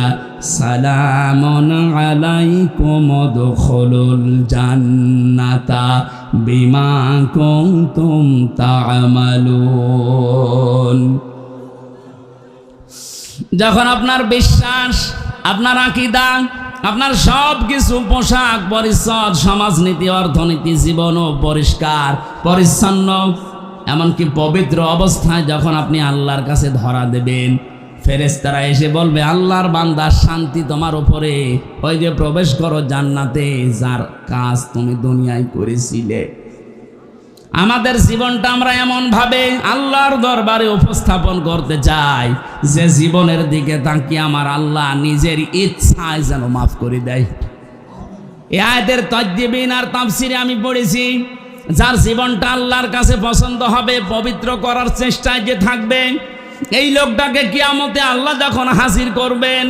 সালামুন আলাইকুম উদখুলুল জান্নাতা বিমা কুনতুম তা'মালুন। যখন আপনার বিশ্বাস, আপনার আকীদা, আপনার সব কিছু পোশাক পরিচ্ছদ, সমাজনীতি, অর্থনীতি, জীবনও পরিষ্কার পরিচ্ছন্ন, এমনকি পবিত্র অবস্থায় যখন আপনি আল্লাহর কাছে ধরা দেবেন, ফেরেশতারা এসে বলবে, আল্লাহর বান্দা শান্তি তোমার উপরে, ওই যে প্রবেশ করো জান্নাতে, যার কাজ তুমি দুনিয়ায় করেছিলে। আমাদের জীবনটা আমরা এমন ভাবে আল্লাহর দরবারে উপস্থাপন করতে চাই যে জীবনের দিকে তাকিয়ে আমার আল্লাহ নিজের ইচ্ছায় যেন মাফ করে দেয়। এই আয়াতের তাজবিন আর তাফসিরে আমি পড়েছি, যার জীবনটা আল্লাহর কাছে পছন্দ হবে, পবিত্র করার চেষ্টায় যে থাকবে, এই লোকটাকে কিয়ামতে আল্লাহ যখন হাজির করবেন,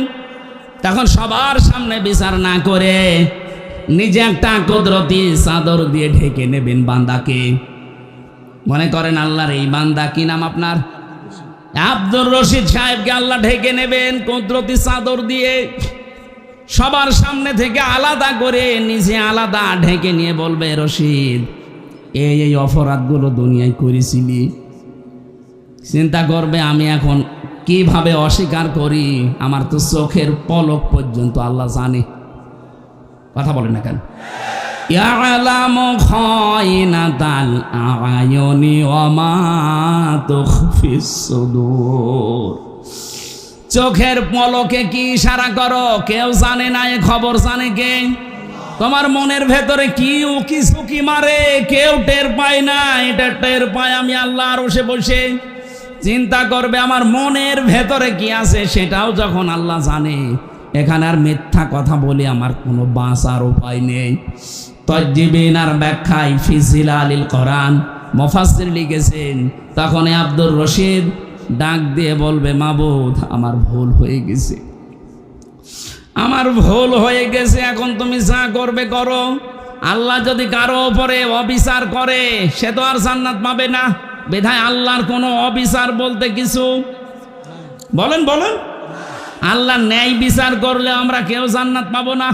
তখন সবার সামনে বিচার না করে নিজে একটা কুদরতি চাদর দিয়ে ঢেকে নেবেন বান্দাকে। মনে করেন আল্লাহর এই বান্দা, কি নাম আপনার? আব্দুর রশিদ সাহেবকে আল্লাহ ঢেকে নেবেন কুদরতি চাদর দিয়ে। সবার সামনে থেকে আলাদা করে নিজে আলাদা ঢেকে নিয়ে বলবে, রশিদ এই এই অপরাধগুলো দুনিয়ায় করেছিলি। চিন্তা করবে আমি এখন কিভাবে অস্বীকার করি, আমার তো চোখের পলক পর্যন্ত আল্লাহ জানে। কথা বলেন না কেন? ইয়ালামু খায়িনাতাল আ'য়ুনি ওয়া মা তুখফিস সুদূর। চোখের পলকে কি ইশারা করো কেউ জানে না, এ খবর জানে কে? তোমার মনের ভেতরে কি উকি ঝুঁকি মারে কেউ টের পায় না, এটা টের পায় আমি আল্লাহ আরশে বসে। চিন্তা করবে আমার মনের ভেতরে কি আছে সেটাও যখন আল্লাহ জানে, এখানে আর মিথ্যা কথা বলে আমার কোনো বাঁচার উপায় নেই। তাজবিন আর ব্যাখ্যায় ফি জিলালিল কোরআন মুফাসসির লিখেছেন, তখন আব্দুর রশিদ ডাক দিয়ে বলবে, মাবুদ আমার ভুল হয়ে গেছে, আমার ভুল হয়ে গেছে, এখন তুমি যা করবে করো। আল্লাহ যদি কারো উপরে অবিচার করে সে তো আর জান্নাত পাবে না। বিধায় আল্লাহর কোনো অবিচার বলতে কিছু বলেন বলেন, আল্লাহ ন্যায় বিচার করলে আমরা কেউ জান্নাত পাবো না।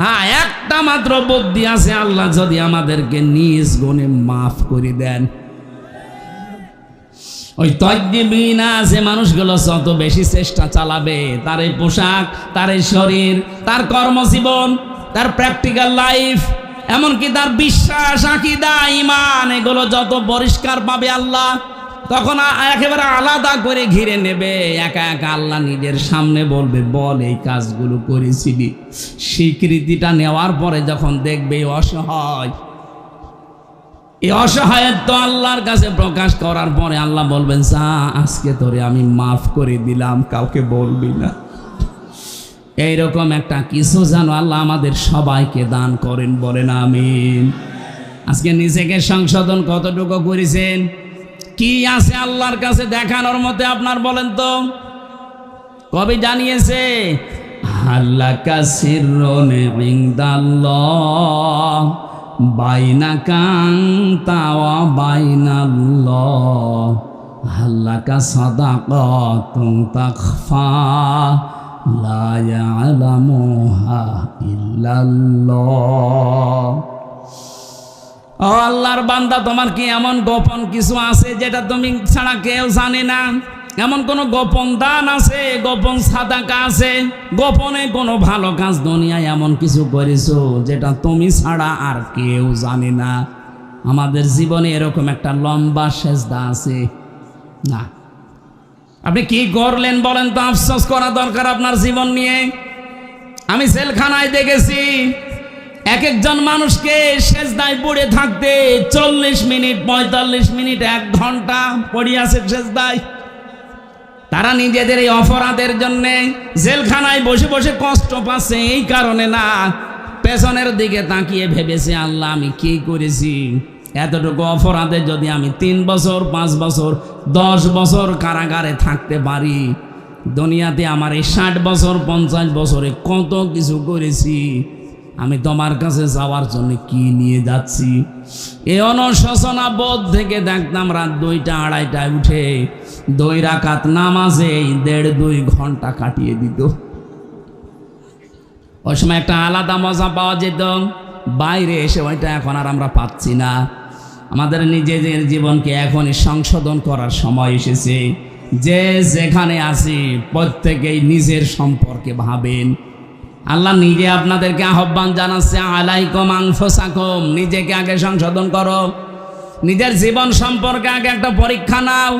হ্যাঁ, একটা মাত্র বুদ্ধি আছে, আল্লাহ যদি আমাদেরকে নিজ গুণে মাফ করে দেন। ওই তাজবিনা যে মানুষগুলো যত বেশি চেষ্টা চালাবে, তার এই পোশাক, তার এই শরীর, তার কর্মজীবন, তার প্র্যাকটিক্যাল লাইফ, এমনকি তার বিশ্বাস, আকীদা, ঈমান, এগুলো যত পরিষ্কার পাবে আল্লাহ, তখন একেবারে আলাদা করে ঘিরে নেবে। একা একা আল্লাহ নিজের সামনে বলবে, বল এই কাজগুলো করেছিলি। স্বীকৃতিটা নেওয়ার পরে যখন দেখবে অসহায়, এই অসহায়ত্ব আল্লাহর কাছে প্রকাশ করার পরে আল্লাহ বলবেন, যা আজকে তোরে আমি মাফ করে দিলাম, কাউকে বলবি না। এইরকম একটা কিছু যেন আল্লাহ আমাদের সবাইকে দান করেন, বলেন আমিন। আজকে নিজেকে সংশোধন কতটুকু করেছেন? কি আছে আল্লাহর কাছে দেখানোর মতে আপনার, বলেন তো? কবি জানিয়েছে, আল্লাহ কাসিরুন ইনদাল্লাহ বাইনাকা আনতা ওয়া বাইনাল্লাহ, আল্লাকা সাদাকাতুন তাখফা লা ইয়ালামুহা ইল্লাল্লাহ। ও আল্লাহর বান্দা, তোমার কি এমন গোপন কিছু আছে যেটা তুমি ছাড়া কেউ জানে না? এমন কোনো গোপন দান আছে, গোপন সাদাকা আছে, গোপনে কোনো ভালো কাজ দুনিয়ায় এমন কিছু করেছো যেটা তুমি ছাড়া আর কেউ জানে না? আমাদের জীবনে এরকম একটা লম্বা সেজদা আছে না? আপনি কি করলেন বলেন তো? আফসোস করা দরকার আপনার জীবন নিয়ে। আমি জেলখানায় দেখেছি এক একজন মানুষকে সেজদায় পড়ে থাকতে 40 মিনিট, 45 মিনিট, 1 ঘন্টা পড়ে আছে সেজদায়। তারা নিজেদের এই অপরাধের জন্য জেলখানায় বসে বসে কষ্ট পাচ্ছে, এই কারণে না, পেছনের দিকে তাকিয়ে ভেবেছে, আল্লাহ আমি কি করেছি? এতটুকু অপরাধে যদি আমি 3 বছর, 5 বছর, 10 বছর কারাগারে থাকতে পারি, দুনিয়াতে আমার এই 60 বছর, 50 বছরে কত কিছু করেছি, আমি তোমার কাছে যাওয়ার জন্য কি নিয়ে যাচ্ছি? এই অনুশোচনা বোধ থেকে দেখতাম রাত 2টা, 2:30টায় উঠে 2 রাকাত নামাজে 1.5-2 ঘন্টা কাটিয়ে দিত। ওই সময় একটা আলাদা মজা পাওয়া যেত, বাইরে এসে ওইটা এখন আর আমরা পাচ্ছি না। আমাদের নিজেদের জীবনকে এখনই সংশোধন করার সময় এসেছে। যে যেখানে আছি প্রত্যেকেই নিজের সম্পর্কে ভাবেন। আল্লাহ নিজে আপনাদেরকে আহ্বান জানাচ্ছে, আলাইকুম আনফুসাকুম, নিজেকে আগে সংশোধন করো, নিজের জীবন সম্পর্কে আগে একটা পরীক্ষা নাও।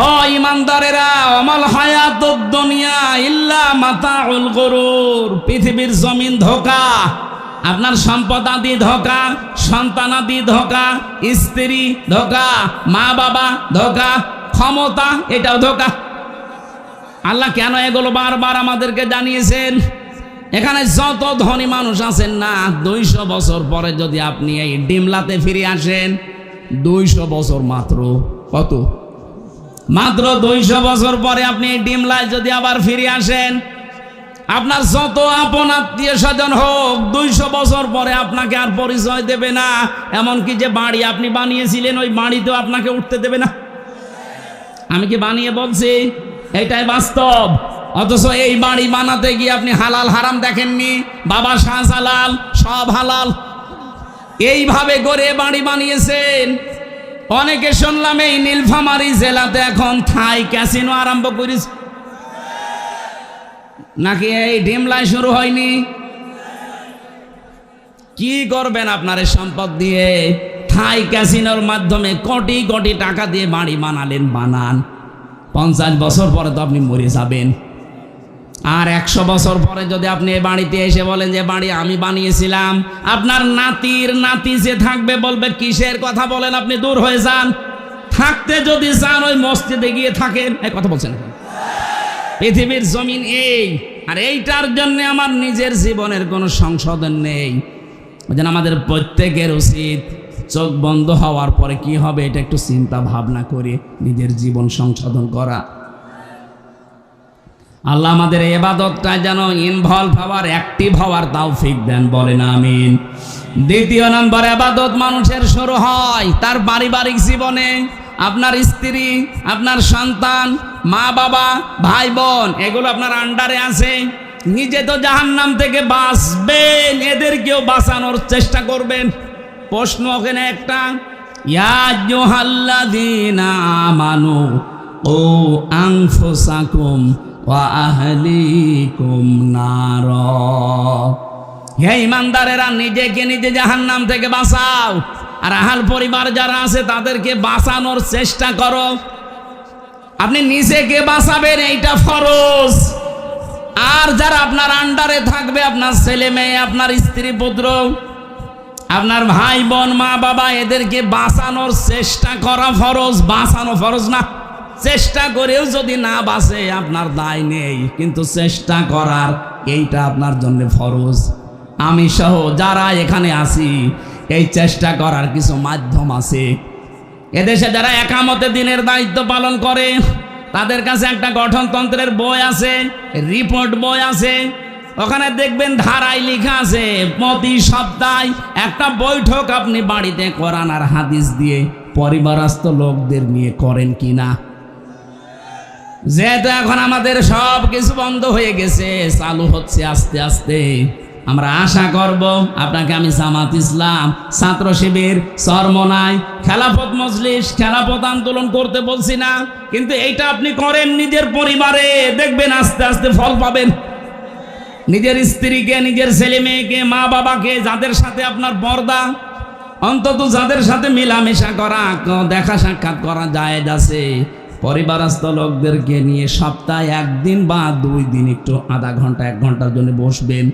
ও ইমানদারেরা, অমাল হায়াতুদ দুনিয়া ইল্লা মাতাউল গুরুর, পৃথিবীর জমিন ধোঁকা, আপনার সম্পদ আদি ধোঁকা, সন্তান আদি ধোঁকা, স্ত্রী ধোঁকা, মা বাবা ধোঁকা, ক্ষমতা এটাও ধোঁকা। আল্লাহ কেন এগুলো বারবার আমাদেরকে জানিয়েছেন? এখানে যত ধনী মানুষ আছেন না, 200 বছর পরে যদি আপনি এই ডিমলাতে ফিরে আসেন, 200 বছর মাত্র, কত? মাত্র 200 বছর পরে আপনি এই ডিমলায় যদি আবার ফিরে আসেন, আপনার যত আপন আত্মীয় স্বজন হোক, 200 বছর পরে আপনাকে আর পরিচয় দেবে না। এমনকি যে বাড়ি আপনি বানিয়েছিলেন, ওই বাড়িতেও আপনাকে উঠতে দেবে না। আমি কি বানিয়ে বলছি? এটাই বাস্তব। অথচ এই বাড়ি বানাতে গিয়ে আপনি হালাল হারাম দেখেননি। বাবা শাহজালাল সব হালাল, এইভাবে গড়ে বাড়ি বানিয়েছেন। অনেকে শুনলাম এই নীলফামারী জেলাতে এখন থাই ক্যাসিনো আরম্ভ করেছে, নাকি এই ডিমলায় শুরু হয়নি? কি করবেন আপনার এই সম্পদ দিয়ে? থাই ক্যাসিনোর মাধ্যমে কোটি কোটি টাকা দিয়ে বাড়ি বানালেন, বানান। 50 বছর পরে তো আপনি মরে যাবেন। আর 100 বছর পরে যদি আপনি এই বাড়িতে এসে বলেন যে বাড়ি আমি বানিয়েছিলাম, আপনার নাতির নাতি যে থাকবে বলবে, কিসের কথা বলেন আপনি, দূর হয়ে যান। থাকতে যদি চান ওই মসজিদে গিয়ে থাকেন। এই কথা বলছেন এখন? পৃথিবীর জমিন এই, আর এইটার জন্য আমার নিজের জীবনের কোনো সংশোধন নেই। ওই জন্য আমাদের প্রত্যেকের উচিত চোখ বন্ধ হওয়ার পরে কি হবে এটা একটু চিন্তা ভাবনা করে নিজের জীবন সংশোধন করা। আল্লাহ আমাদের ইবাদতটা যেন ইনভলভ হওয়ার, অ্যাক্টিভ হওয়ার তৌফিক দেন, বলেন আমিন। 2 নম্বর, ইবাদত মানুষের শুরু হয় তার পারিবারিক জীবনে। আপনার স্ত্রী, আপনার সন্তান, মা বাবা, ভাই বোন, এগুলো আপনার আন্ডারে আছে। নিজে তো জাহান্নাম থেকে বাঁচবেন, এদেরকেও বাঁচানোর চেষ্টা করবেন। প্রশ্ন ওখানে একটা, ইয়া আইয়ুহাল্লাযীনা আমানু ও আনফুসাকুম ওয়া আহলিকুম নারা। হে ইমানদারেরা, নিজেকে নিজে জাহান্নাম থেকে বাঁচাও, আর আহাল পরিবার যারা আছে তাদেরকে বাঁচানোর চেষ্টা করো। আপনি নিজেকে বাঁচাবেন, এইটা ফরজ। আর যারা আপনার আন্ডারে থাকবে, আপনার ছেলে মেয়ে, আপনার স্ত্রী পুত্র, আপনার ভাই বোন, মা বাবা, এদেরকে বাঁচানোর চেষ্টা করা ফরজ। বাঁচানো ফরজ না, চেষ্টা করেও যদি না বাঁচে আপনার দায় নেই, কিন্তু চেষ্টা করার এইটা আপনার জন্য ফরজ। আমি সহ যারা এখানে আছি, এই চেষ্টা করার কিছু মাধ্যম আছে। এদেশে যারা একামতে দিনের দায়িত্ব পালন করে তাদের কাছে একটা গঠনতন্ত্রের বই আছে, রিপোর্ট বই আছে। ওখানে দেখবেন ধারায় লেখা আছে প্রতি সপ্তাহে একটা বৈঠক আপনি বাড়িতে কোরআন আর হাদিস দিয়ে পরিবারস্থ লোকদের নিয়ে করেন কিনা। যেহেতু এখন আমাদের সব কিছু বন্ধ হয়ে গেছে, চালু হচ্ছে আস্তে আস্তে, আমরা আশা করব আপনাকে আমি জামাত ইসলাম, ছাত্র শিবির, চরমনাই, খেলাফত মজলিস, খেলাফত আন্দোলন করতে বলছি না, কিন্তু এইটা আপনি করেন নিজের পরিবারে, দেখবেন আস্তে আস্তে ফল পাবেন। নিজের স্ত্রীকে, নিজের ছেলে মেয়েকে, মা বাবাকে, যাদের সাথে আপনার পর্দা, অন্তত যাদের সাথে মেলামেশা করা, দেখা সাক্ষাৎ করা জায়েজ আছে, পরিবারস্থ লোকদেরকে নিয়ে সপ্তাহে একদিন বা 2 দিন একটু আধা ঘন্টা 1 ঘন্টার জন্য বসবেন।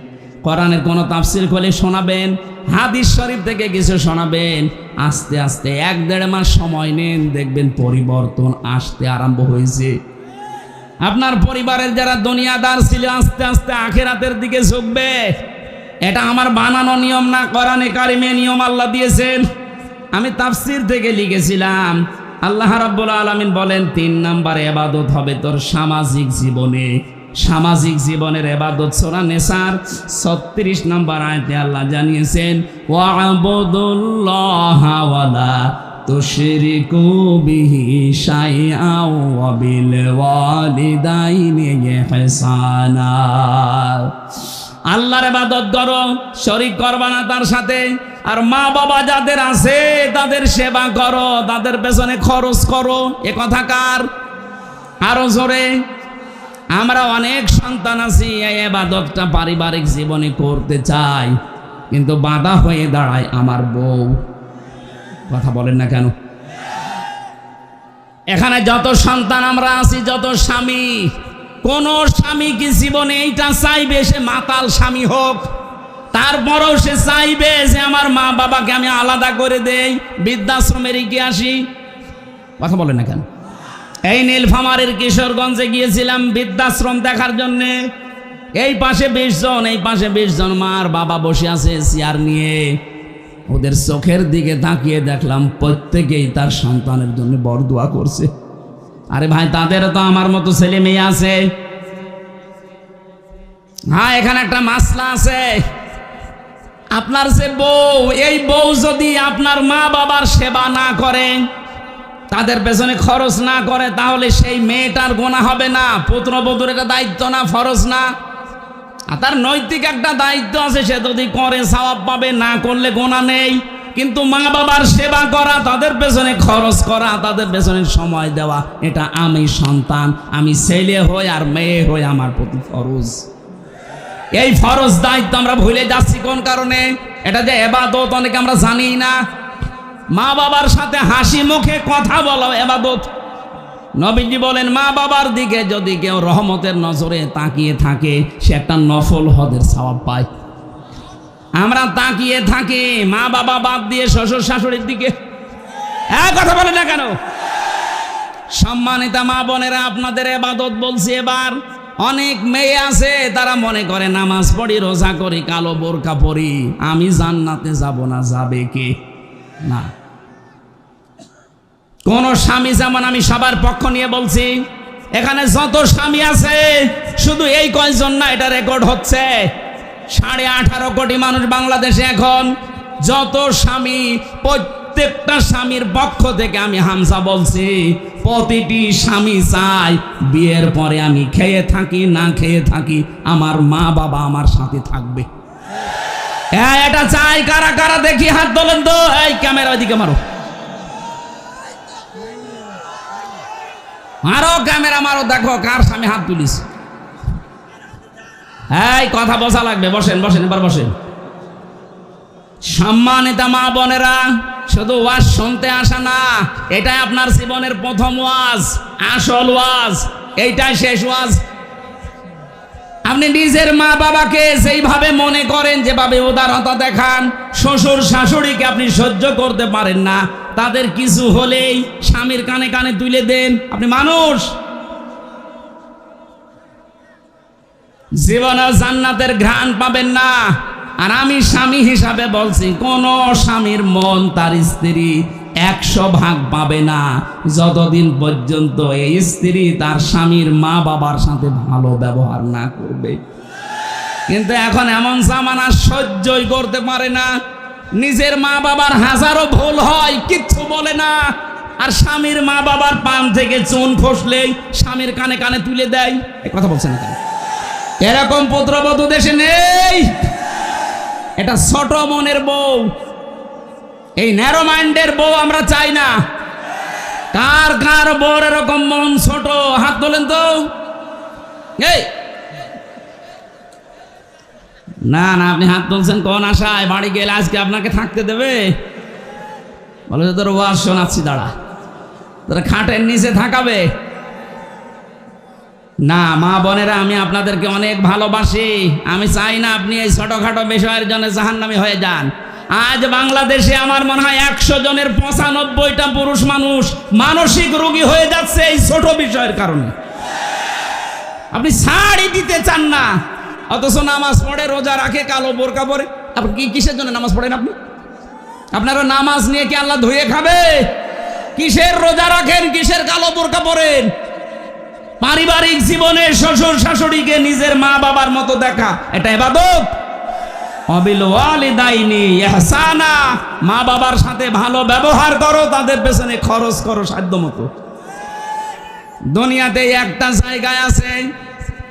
কোরআনের কোনো তাফসির খুলে শোনাবেন, হাদিস শরীফ থেকে কিছু শোনাবেন। আস্তে আস্তে 1-1.5 মাস সময় নেন, দেখবেন পরিবর্তন আসতে আরম্ভ হয়েছে। আপনার পরিবারের যারা দুনিয়াদার ছিল আস্তে আস্তে আখিরাতের দিকে ঝুঁকবে। এটা আমার বানানো নিয়ম না, কোরআনে কারিমে নিয়ম আল্লাহ দিয়েছেন। আমি তাফসির থেকে লিখেছিলাম, আল্লাহ রাব্বুল আলামিন বলেন 3 নম্বরে ইবাদত হবে তোর সামাজিক জীবনে। সামাজিক জীবনের ইবাদত সূরা নিসার 36 নম্বর আয়াতে আল্লাহ জানিয়েছেন, ওয়া'বুদুল্লাহা ওয়ালা তুশরিকু বিহি শাইআন ওয়া বিল ওয়ালিদাইনি ইহসানা। আল্লাহর ইবাদত করো, শরীক করবা না তার সাথে। আর মা বাবা যাদের আছে তাদের সেবা করো, তাদের পেছনে খরচ করো। এ কথা কার? আরো জোরে। আমরা অনেক সন্তান আছি, এই ইবাদতটা পারিবারিক জীবনে করতে চাই, কিন্তু বাধা হয়ে দাঁড়ায় আমার বউ। কথা বলেন না কেন? এখানে যত সন্তান আমরা আছি, যত স্বামী, কোন স্বামী কি জীবনে এইটা চাইবে সে মাতাল স্বামী হোক? তারপরেও সে চাইবে যে আমার মা বাবাকে আমি আলাদা করে দেই, বৃদ্ধাশ্রমে রেখে আসি। কথা বলেন না কেন? এই নীলফামারীর কিশোরগঞ্জে গিয়েছিলাম বৃদ্ধাশ্রম দেখার জন্য। এই পাশে 20 জন, এই পাশে 20 জন মার বাবা বসে আছে চেয়ার নিয়ে। ওদের চোখের দিকে তাকিয়ে দেখলাম প্রত্যেকেই তার সন্তানের জন্য বরদোয়া করছে। আরে ভাই, তাদেরও তো আমার মতো ছেলে মেয়ে আছে। হ্যাঁ, এখানে একটা মাসলা আছে। আপনার যে বউ, এই বউ যদি আপনার মা বাবার সেবা না করে, তাদের পেছনে খরচ না করে, তাহলে সেই মেয়েটার গোনা হবে না? পুত্রবধূর এটা দায়িত্ব না, ফরজ না? আর তার নৈতিক একটা দায়িত্ব আছে, সে যদি করে সওয়াব পাবে, না করলে গোনা নেই। কিন্তু মা বাবার সেবা করা, তাদের পেছনে খরচ করা, তাদের পেছনে সময় দেওয়া, এটা আমি সন্তান, আমি ছেলে হই আর মেয়ে হই, আমার প্রতি ফরজ। এই ফরজ দায়িত্ব আমরা ভুলে যাচ্ছি কোন কারণে? এটা যে ইবাদত অনেকে আমরা জানি না। মা বাবার সাথে হাসি মুখে কথা বলা ইবাদত। নবীজি বলেন, মা বাবার দিকে যদি কেউ রহমতের নজরে তাকিয়ে থাকে, সে একটা নফল হজের সওয়াব পায়। আমরা তাকিয়ে থাকি মা বাবা বাদ দিয়ে শ্বশুর শাশুড়ির দিকে। কথা বলে না কেন? সম্মানিতা মা বোনেরা, আপনাদের ইবাদত বলছি এবার। অনেক মেয়ে আছে তারা মনে করে নামাজ পড়ি, রোজা করি, কালো বোরকা পরি, আমি জান্নাতে যাব না। যাবে কে? না। কোন স্বামী, যেমন আমি সবার পক্ষ নিয়ে বলছি, এখানে যত স্বামী আছে শুধু এই কয়জন না, এটা রেকর্ড হচ্ছে। 18.5 কোটি মানুষ বাংলাদেশে এখন। যত স্বামী, প্রত্যেকটা স্বামীর পক্ষ থেকে আমি হামজা বলছি, প্রতিটি স্বামী চায় বিয়ের পরে আমি খেয়ে থাকি না খেয়ে থাকি, আমার মা বাবা আমার সাথে থাকবে। এটা চাই কারা কারা? দেখি হাত তোলেন তো। এই ক্যামেরা ওইদিকে মারো, মারো ক্যামেরা মারো, দেখো কার স্বামী হাত তুলিস। এই কথা বসা লাগবে। বসেন বসেন, এবার বসেন। সম্মানিত মা বোনেরা, শুধু ওয়াজ শুনতে আসা না, এটাই আপনার জীবনের প্রথম ওয়াজ, আসল ওয়াজ, এইটাই শেষ ওয়াজ। আপনি নিজের মা বাবাকে যেইভাবে মনে করেন, যেভাবে উদারতা দেখান, শ্বশুর শাশুড়িকে আপনি সহ্য করতে পারেন না, তাদের কিছু হলেই স্বামীর কানে কানে তুলে দেন। আপনি মানুষ, জীবনে জান্নাতের ঘ্রাণ পাবেন না। আর আমি স্বামী হিসাবে বলছি, কোন স্বামীর মন তার স্ত্রী 100% পাবে না যতদিন পর্যন্ত এই স্ত্রী তার স্বামীর মা বাবার সাথে ভালো ব্যবহার না করবে। কিন্তু এখন এমন জামানা, সহ্যই করতে পারে না। নিজের মা বাবার হাজারো ভুল হয়, কিচ্ছু বলে না, আর স্বামীর মা বাবার পান থেকে চুন খসলেই স্বামীর কানে কানে তুলে দেয়। এই কথা বলছেন না কেন? এরকম পুত্রবধূ দেশে নেই। এটা ছোট মনের বউ, এই ন্যারো মাইন্ডের বউ আমরা চাই না। কার কার বউর এরকম মন ছোট, হাত তোলেন তো। এই না না, আপনি হাত তুলছেন কোন আশায়? বাড়ি গেলে আজকে আপনাকে থাকতে দেবে? বলে যে তোর ওয়াজ শোনাচ্ছি, দাঁড়া, তোর খাটের নিচে থাকাবে না। মা বোনেরা, আমি আপনাদেরকে অনেক ভালোবাসি। আমি চাই না আপনি এই ছোটখাটো বিষয়ের জন্য জাহান্নামী হয়ে যান। আজ বাংলাদেশে আমার মনে হয় 100 জনের 95টা পুরুষ মানুষ মানসিক রোগী হয়ে যাচ্ছে এই ছোট বিষয়ের কারণে। আপনি ছাড়ই দিতে চান না, অথচ নামাজ পড়ে, রোজা রাখে, কালো বোরকা পরে। আপনি কি কিসের জন্য নামাজ পড়েন? আপনি আপনারা নামাজ নিয়ে কি আল্লাহ ধুয়ে খাবে? কিসের রোজা রাখেন, কিসের কালো বোরকা পরেন? পারিবারিক জীবনে শ্বশুর শাশুড়িকে নিজের মা বাবার মতো দেখা, এটা ইবাদত। অবিল ওয়ালিদাইনি ইহসানা, মা বাবার সাথে ভালো ব্যবহার করো, তাদের পেছনে খরচ করো সাধ্য মতো। দুনিয়াতে একটা জায়গায় আছে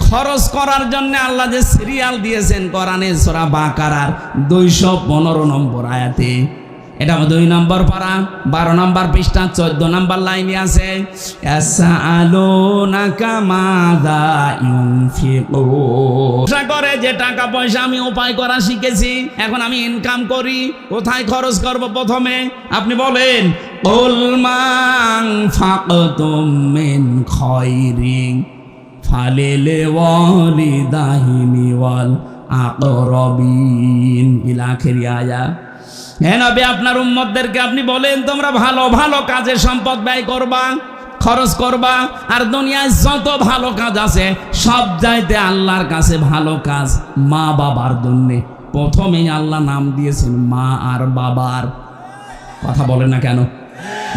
খরচ করার জন্য, আল্লাহ যে সিরিয়াল দিয়েছেন কোরআনে সূরা বাকারার 215 নম্বর আয়াতে। এটা 2 নম্বর পারা, 12 নম্বর পৃষ্ঠা, 14 নম্বর লাইনে আছে, ইয়াসআলুনাকা মাযা ইউনফিকুন। আশা করে যে টাকা পয়সা আমি উপায় করা শিখেছি, এখন আমি ইনকাম করি, কোথায় খরচ করব? প্রথমে আপনি বলেন, কুল মান ফাকতুম মিন খায়রিন ফালিল ওয়ালিদাইনি ওয়াল আকরাবিন ইলা আখির আয়াত। হে নবী, আপনার উম্মতদেরকে আপনি বলেন, তোমরা ভালো ভালো কাজে সম্পদ ব্যয় করবা, খরচ করবা। আর দুনিয়ায় যত ভালো কাজ আছে, সব চাইতে আল্লাহর কাছে ভালো কাজ মা বাবার জন্য। প্রথমেই আল্লাহ নাম দিয়েছেন মা আর বাবার। কথা বলেন না কেন?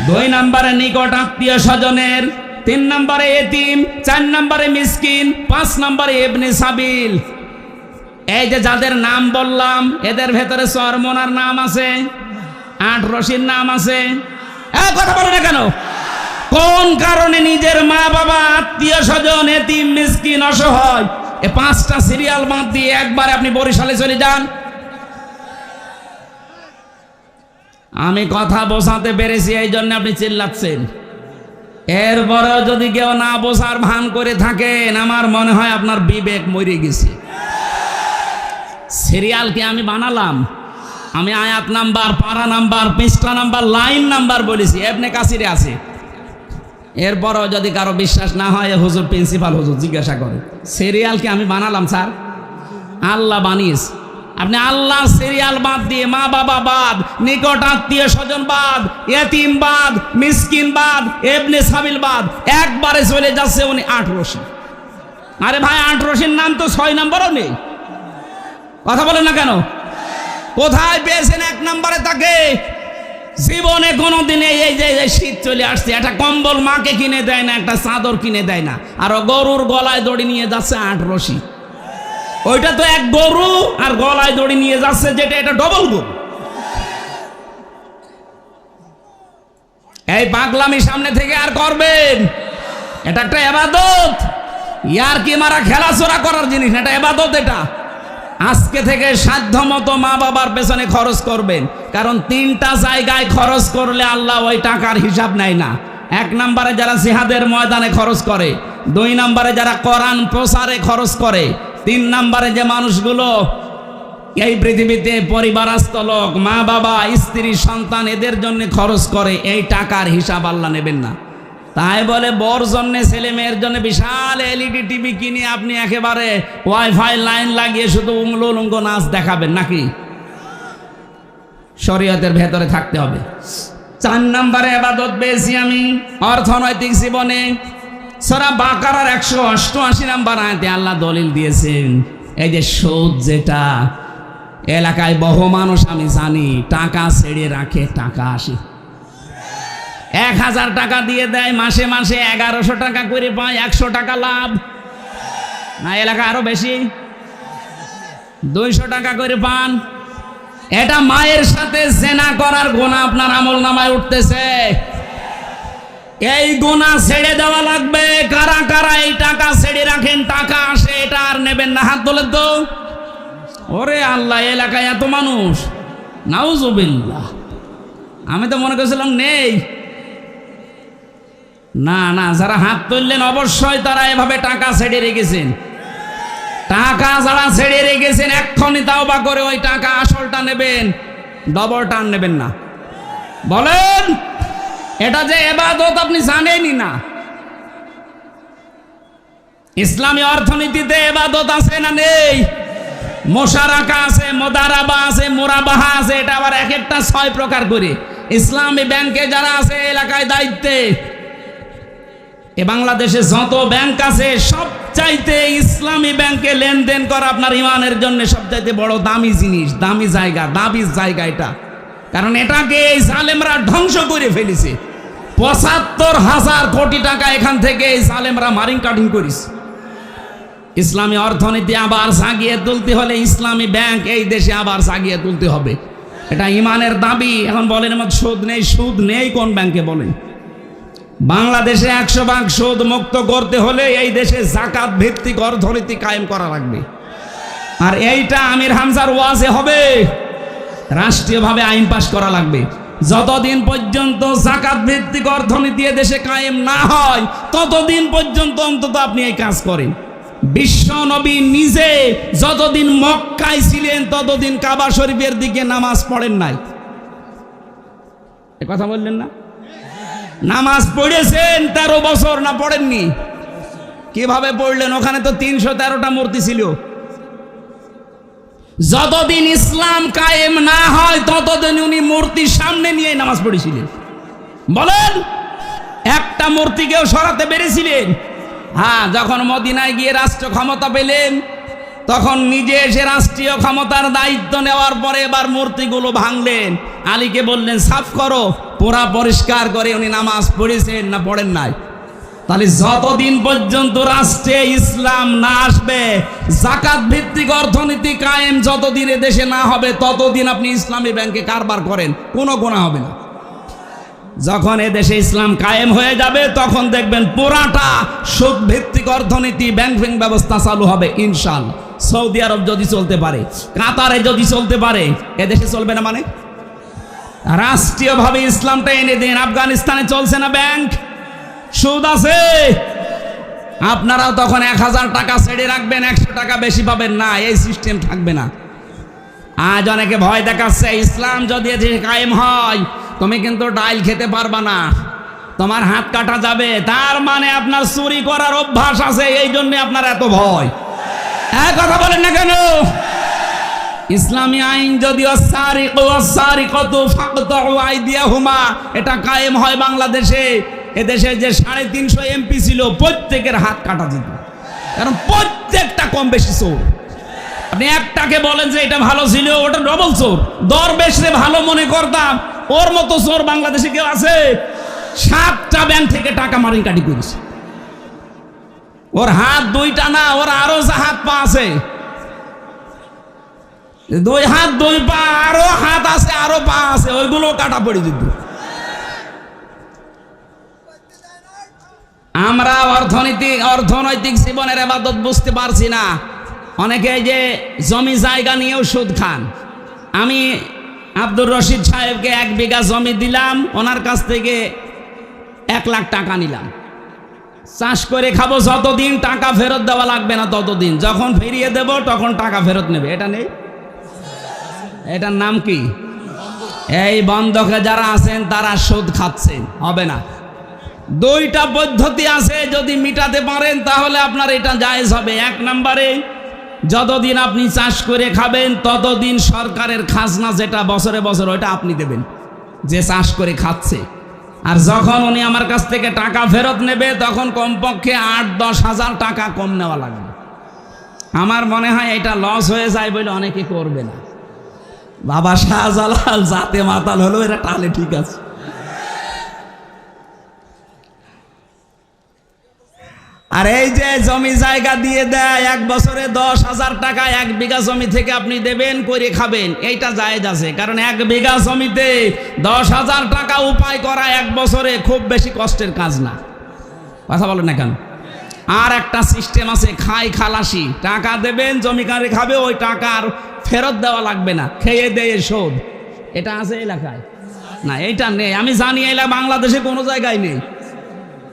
2 নম্বরে নিকট আত্মীয় স্বজনের, 3 নম্বরে এতিম, 4 নম্বরে মিসকিন, 5 নম্বরে ইবনে সাবিল। এই যে যাদের নাম বললাম, এদের ভেতরে চরমনার নাম আছে, 8 রশির নাম আছে। কথা বলে না কেন? কোন কারণে নিজের মা বাবা, আত্মীয় স্বজন, এতিম, মিসকিন, অসহায়, এই 5টা সিরিয়াল বাদ দিয়ে একবারে আপনি বরিশালে চলে যান। আমি কথা বোঝাতে পেরেছি, এই জন্য আপনি চিল্লাচ্ছেন। এরপরেও যদি কেউ না বোঝার ভান করে থাকেন, আমার মনে হয় আপনার বিবেক মরে গেছে। সিরিয়াল কি আমি বানালাম? আমি আয়াত নাম্বার, পারা নাম্বার, পৃষ্ঠা নাম্বার, লাইন নাম্বার বলেছি, ইবনে কাসিরে আছে। এরপরও যদি কারো বিশ্বাস না হয়, হুজুর, প্রিন্সিপাল হুজুর জিজ্ঞাসা করে, সিরিয়াল কি আমি বানালাম? স্যার, আল্লাহ বানিয়েছে। আপনি আল্লাহ সিরিয়াল বাদ দিয়ে মা বাবা বাদ, নিকট আত্মীয় স্বজন বাদ, এতিম বাদ, মিসকিন বাদ, ইবনে সাবিল বাদ, একবারে চলে যাচ্ছে উনি 8 রশি। আরে ভাই, 8 রশির নাম তো 6 নম্বরও নেই। কথা বলেন না কেন? কোথায় পেয়েছেন 1 নম্বরে তাকে? জীবনে কোনোদিন এই যে শীত চলে আসছে, একটা কম্বল মাকে কিনে দেয় না, একটা চাদর কিনে দেয় না, আর গরুর গলায় দড়ি নিয়ে যাচ্ছে 8 রশি। ওইটা তো এক গরু, আর গলায় দড়ি নিয়ে যাচ্ছে যেটা, এটা ডবল গরু। এই পাগলামি সামনে থেকে আর করবেন? এটা একটা ইবাদত। ইয়ার কি মারা খেলাচোরা করার জিনিস, এটা ইবাদত। এটা আজকে থেকে সাধ্যমতো মা বাবার পেছনে খরচ করবেন, কারণ 3টা জায়গায় খরচ করলে আল্লাহ ওই টাকার হিসাব নেয় না। 1 নম্বরে যারা জিহাদের ময়দানে খরচ করে, 2 নম্বরে যারা কোরআন প্রচারে খরচ করে, 3 নম্বরে যে মানুষগুলো এই পৃথিবীতে পরিবারস্থ লোক, মা বাবা, স্ত্রী, সন্তান এদের জন্য খরচ করে, এই টাকার হিসাব আল্লাহ নেবেন না। তাই বলে বর জন্য, ছেলে মেয়ের জন্য বিশাল এলইডি টিভি কিনে আপনি একেবারে ওয়াইফাই লাইন লাগিয়ে শুধু উঙ্গল উলঙ্গ নাচ দেখাবেন নাকি? শরীয়তের ভেতরে থাকতে হবে। 4 নম্বরে ইবাদত পেয়েছি আমি অর্থনৈতিক জীবনে। সূরা বাকারার 188 নম্বর আয়াতে আল্লাহ দলিল দিয়েছেন, এই যে সুদ, যেটা এলাকায় বহু মানুষ আমি জানি টাকা ছেড়ে রাখে, টাকা আসে 1000 টাকা দিয়ে দেয়, মাসে মাসে 1100 টাকা করে পায়, 100 টাকা লাভ না, এলাকা আরো বেশি 200 টাকা করে পান। এটা মায়ের সাথে জেনা করার গুনাহ আপনার আমলনামায় উঠতেছে। এই গুনাহ ছেড়ে দেওয়া লাগবে। কারা কারা এই টাকা ছেড়ে রাখেন, টাকা আসে, এটা আর নেবেন না? হাত তোলেন তো। ওরে আল্লাহ, এলাকায় এত মানুষ, নাউজুবিল্লাহ। আমি তো মনে করছিলাম নেই। না না, যারা হাত তুললেন অবশ্যই তারা এভাবে টাকা ছেড়ে রেখেছেন। টাকা যারা ছেড়ে রেখেছেন এক্ষুনি তাওবা করে ওই টাকা আসলটা নেবেন, ডবল টান নেবেন না। বলেন, এটা যে ইবাদত আপনি জানেনই না। ইসলামী অর্থনীতিতে ইবাদত আছে না নেই? মুশারাকা আছে, মুদারাবা আছে, মুরাবাহা আছে, এটা আবার এক একটা 6 প্রকার করে। ইসলামী ব্যাংকে যারা আছে এলাকায় দায়িত্বে, এ বাংলাদেশে যত ব্যাংক আছে সবচাইতে ইসলামী ব্যাংকে লেনদেন করা আপনার ইমানের জন্য সবচাইতে বড় দামি জিনিস, দামি জায়গা, দাবি জায়গা এটা। কারণ এটাকে এই জালেমরা ধ্বংস করে ফেলেছে। ৭৫,০০০ কোটি টাকা এখান থেকে এই জালেমরা মারিং কাটিং করেছে। ইসলামী অর্থনীতি আবার জাগিয়ে তুলতে হলে ইসলামী ব্যাংক এই দেশে আবার জাগিয়ে তুলতে হবে, এটা ইমানের দাবি। এখন বলেন আমার সুদ নেই, সুদ নেই কোন ব্যাংকে বলেন? বাংলাদেশে 100% সুদ মুক্ত করতে হলে এই দেশে যাকাত ভিত্তিক অর্থনীতি কায়েম করা লাগবে। আর এইটা আমির হামজার ওয়াজে হবে, রাষ্ট্রীয়ভাবে আইন পাশ করা লাগবে। যতদিন পর্যন্ত যাকাত ভিত্তিক অর্থনীতি দেশে কায়েম না হয় ততদিন পর্যন্ত অন্তত আপনি এই কাজ করেন। বিশ্ব নবী নিজে যতদিন মক্কায় ছিলেন ততদিন কাবা শরীফের দিকে নামাজ পড়েন নাই। এ কথা বললেন না? নামাজ পড়েছেন 13 বছর, না পড়েননি? কিভাবে পড়লেন? ওখানে তো 313টা মূর্তি ছিল। যতদিন ইসলাম কায়েম না হয় ততদিন উনি মূর্তির সামনে নিয়ে নামাজ পড়েছিলেন। বলেন, একটা মূর্তিকেও সরাতে পেরেছিলেন? হ্যাঁ, যখন মদিনায় গিয়ে রাষ্ট্র ক্ষমতা পেলেন তখন নিজে এসে রাষ্ট্রীয় ক্ষমতার দায়িত্ব নেওয়ার পরে এবার মূর্তিগুলো ভাঙলেন। আলীকে বললেন সাফ করো, পোড়া পরিষ্কার করে। উনি নামাজ পড়েছেন না পড়েন নাই? তাহলে যতদিন পর্যন্ত রাষ্ট্রে ইসলাম না আসবে, যাকাত ভিত্তিক অর্থনীতি কায়েম যতদিন দেশে না হবে ততদিন আপনি ইসলামী ব্যাংকে কারবার করেন, কোনো গুনাহ হবে না। যখন দেশে ইসলাম কায়েম হয়ে যাবে তখন দেখবেন পুরাটা সুদ ভিত্তিক অর্থনীতি, ব্যাংকিং ব্যবস্থা চালু হবে ইনশাআল্লাহ। সৌদি আরব যদি চলতে পারে, কাতারে যদি চলতে পারে, এদেশে চলবে না মানে? রাষ্ট্রীয়ভাবে ইসলামটা এনে দিন। আফগানিস্তানে চলছে না ব্যাংক, সুদ আছে। আপনারাও তখন 1000 টাকা ছেড়ে রাখবেন, 100 টাকা বেশি পাবেন না, এই সিস্টেম থাকবে না। আজ অনেকে ভয় দেখাচ্ছে ইসলাম যদি কায়েম হয় তুমি কিন্তু ডাইল খেতে পারবা না, তোমার হাত কাটা যাবে। তার মানে আপনার চুরি করার অভ্যাস আছে, এই জন্য আপনার এত ভয়। এক কথা বলেন না কেন? ইসলামী আইন যদি এটা কায়েম হয় বাংলাদেশে, এদেশে যে 350 এমপি ছিল প্রত্যেকের হাত কাটা যেত, কারণ প্রত্যেকটা কম বেশি চোর। আপনি একটাকে বলেন যে এটা ভালো ছিল, ওটা ডবল চোর। দরবেশরে ভালো মনে করতাম, ওর মতো চোর বাংলাদেশে কেউ আছে? 7টা ব্যাংক থেকে টাকা মারিং কাটি করেছে। ওর হাত 2টা না, ওর আরো হাত পা আছে, 2 হাত 2 পা, আরো হাত আছে, আরো পা আছে, ওইগুলো কাটা পড়ে যেত। আমরা অর্থনৈতিক জীবনের ইবাদত বুঝতে পারছি না। অনেকে যে জমি জায়গা নিয়েও সুদ খান। আমি আব্দুর রশিদ সাহেবকে 1 বিঘা জমি দিলাম, ওনার কাছ থেকে 1 লাখ টাকা নিলাম। চাষ করে খাবো, যতদিন টাকা ফেরত দেওয়া লাগবে না ততদিন, যখন ফিরিয়ে দেব তখন টাকা ফেরত নেবে, এটা নেই? এটার নাম কি? এই বন্ধকে যারা আছেন তারা সুদ খাচ্ছেন, হবে না। দুইটা পদ্ধতি আছে, যদি মিটাতে পারেন তাহলে আপনার এটা জায়েজ হবে। এক নম্বরে, যতদিন আপনি চাষ করে খাবেন ততদিন সরকারের খাজনা যেটা বছরে বছর ওইটা আপনি দেবেন, যে চাষ করে খাচ্ছে। আর যখন উনি আমার কাছ থেকে টাকা ফেরত নেবে তখন কমপক্ষে 8-10 হাজার টাকা কম নেওয়া লাগবে। আমার মনে হয় এটা লস হয়ে যায় বলে অনেকে করবে না। বাবা শাহজালাল জাতে মাতাল হলো, এরা তাহলে ঠিক আছে। আর এই যে জমি জায়গা দিয়ে দেয় 1 বছরে 10,000 টাকা 1 বিঘা জমি থেকে আপনি দেবেন, করে খাবেন, এইটা জায়েজ আছে। কারণ 1 বিঘা জমিতে 10,000 টাকা উপায় করা 1 বছরে খুব বেশি কষ্টের কাজ না। কথা বলেন না কেন? আর একটা সিস্টেম আছে, খাই খালাসি, টাকা দেবেন, জমিকারে খাবে, ওই টাকার ফেরত দেওয়া লাগবে না, খেয়ে দেয়ে শোধ। এটা আছে এলাকায়? না, এইটা নেই। আমি জানি এলাকা বাংলাদেশে কোনো জায়গায় নেই,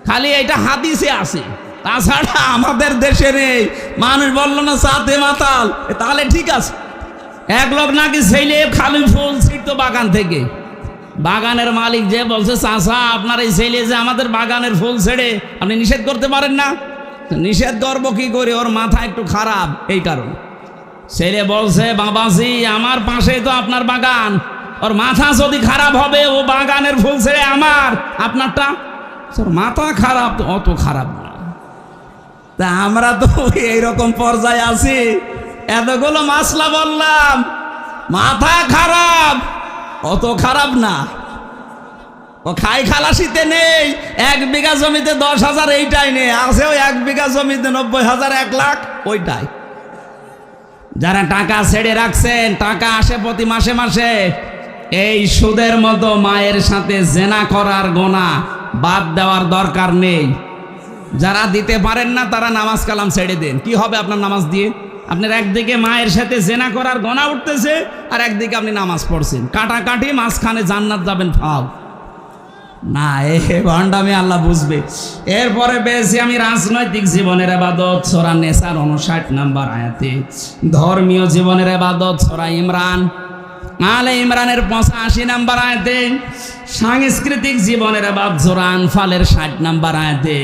খালি এটা হাদিসে আছে, তাছাড়া আমাদের দেশে নেই। মানুষ বললো না সাথে মাতাল, তাহলে ঠিক আছে। এক লোক নাকি ছেলে খালি ফুল ছিটতো বাগান থেকে, বাগানের মালিক যে বলছে চাচা আপনার এই ছেলে যে আমাদের বাগানের ফুল ছেড়ে আপনি নিষেধ করতে পারেন না। নিষেধ করবো কি করে, ওর মাথা একটু খারাপ, এই কারণ। ছেলে বলছে বাবাজি আমার পাশেই তো আপনার বাগান, ওর মাথা যদি খারাপ হবে, ও বাগানের ফুল ছেড়ে আমার আপনারটা, ওর মাথা খারাপ তো অত খারাপ না। তা আমরা তো এইরকম পর্যায়ে আছি, এতগুলো মাসলা বললাম, মাথা খারাপ অত খারাপ না। ও খাই খালাসিতে নেই, 1 বিঘা জমিতে 10,000 এইটাই নেই, আছে ওই 1 বিঘা জমিতে 90,000 1 লাখ ওইটাই। যারা টাকা ছেড়ে রাখছেন, টাকা আসে প্রতি মাসে মাসে, এই সুদের মতো মায়ের সাথে জেনা করার গোনা বাদ দেওয়ার দরকার নেই। যারা দিতে পারেন না তারা নামাজ কালাম ছেড়ে দেন। কি হবে আপনার নামাজ দিয়ে? আপনার একদিকে মায়ের সাথে জেনা করার গোনা উঠতেছে, আর একদিকে আপনি নামাজ পড়ছেন, কাটাকাটি, মাঝখানে জান্নাত যাবেন ফাও না। এ ভণ্ডামি আল্লাহ বুঝবে। এরপরে পেয়েছি আমি রাজনৈতিক জীবনের ইবাদত, সূরা নেসার 59 নম্বর আয়াতে। ধর্মীয় জীবনের ইবাদত সূরা ইমরান, আলে ইমরানের 85 নম্বর আয়াতে। সাংস্কৃতিক জীবনের ইবাদত সূরা আনফালের 60 নম্বর আয়াতে।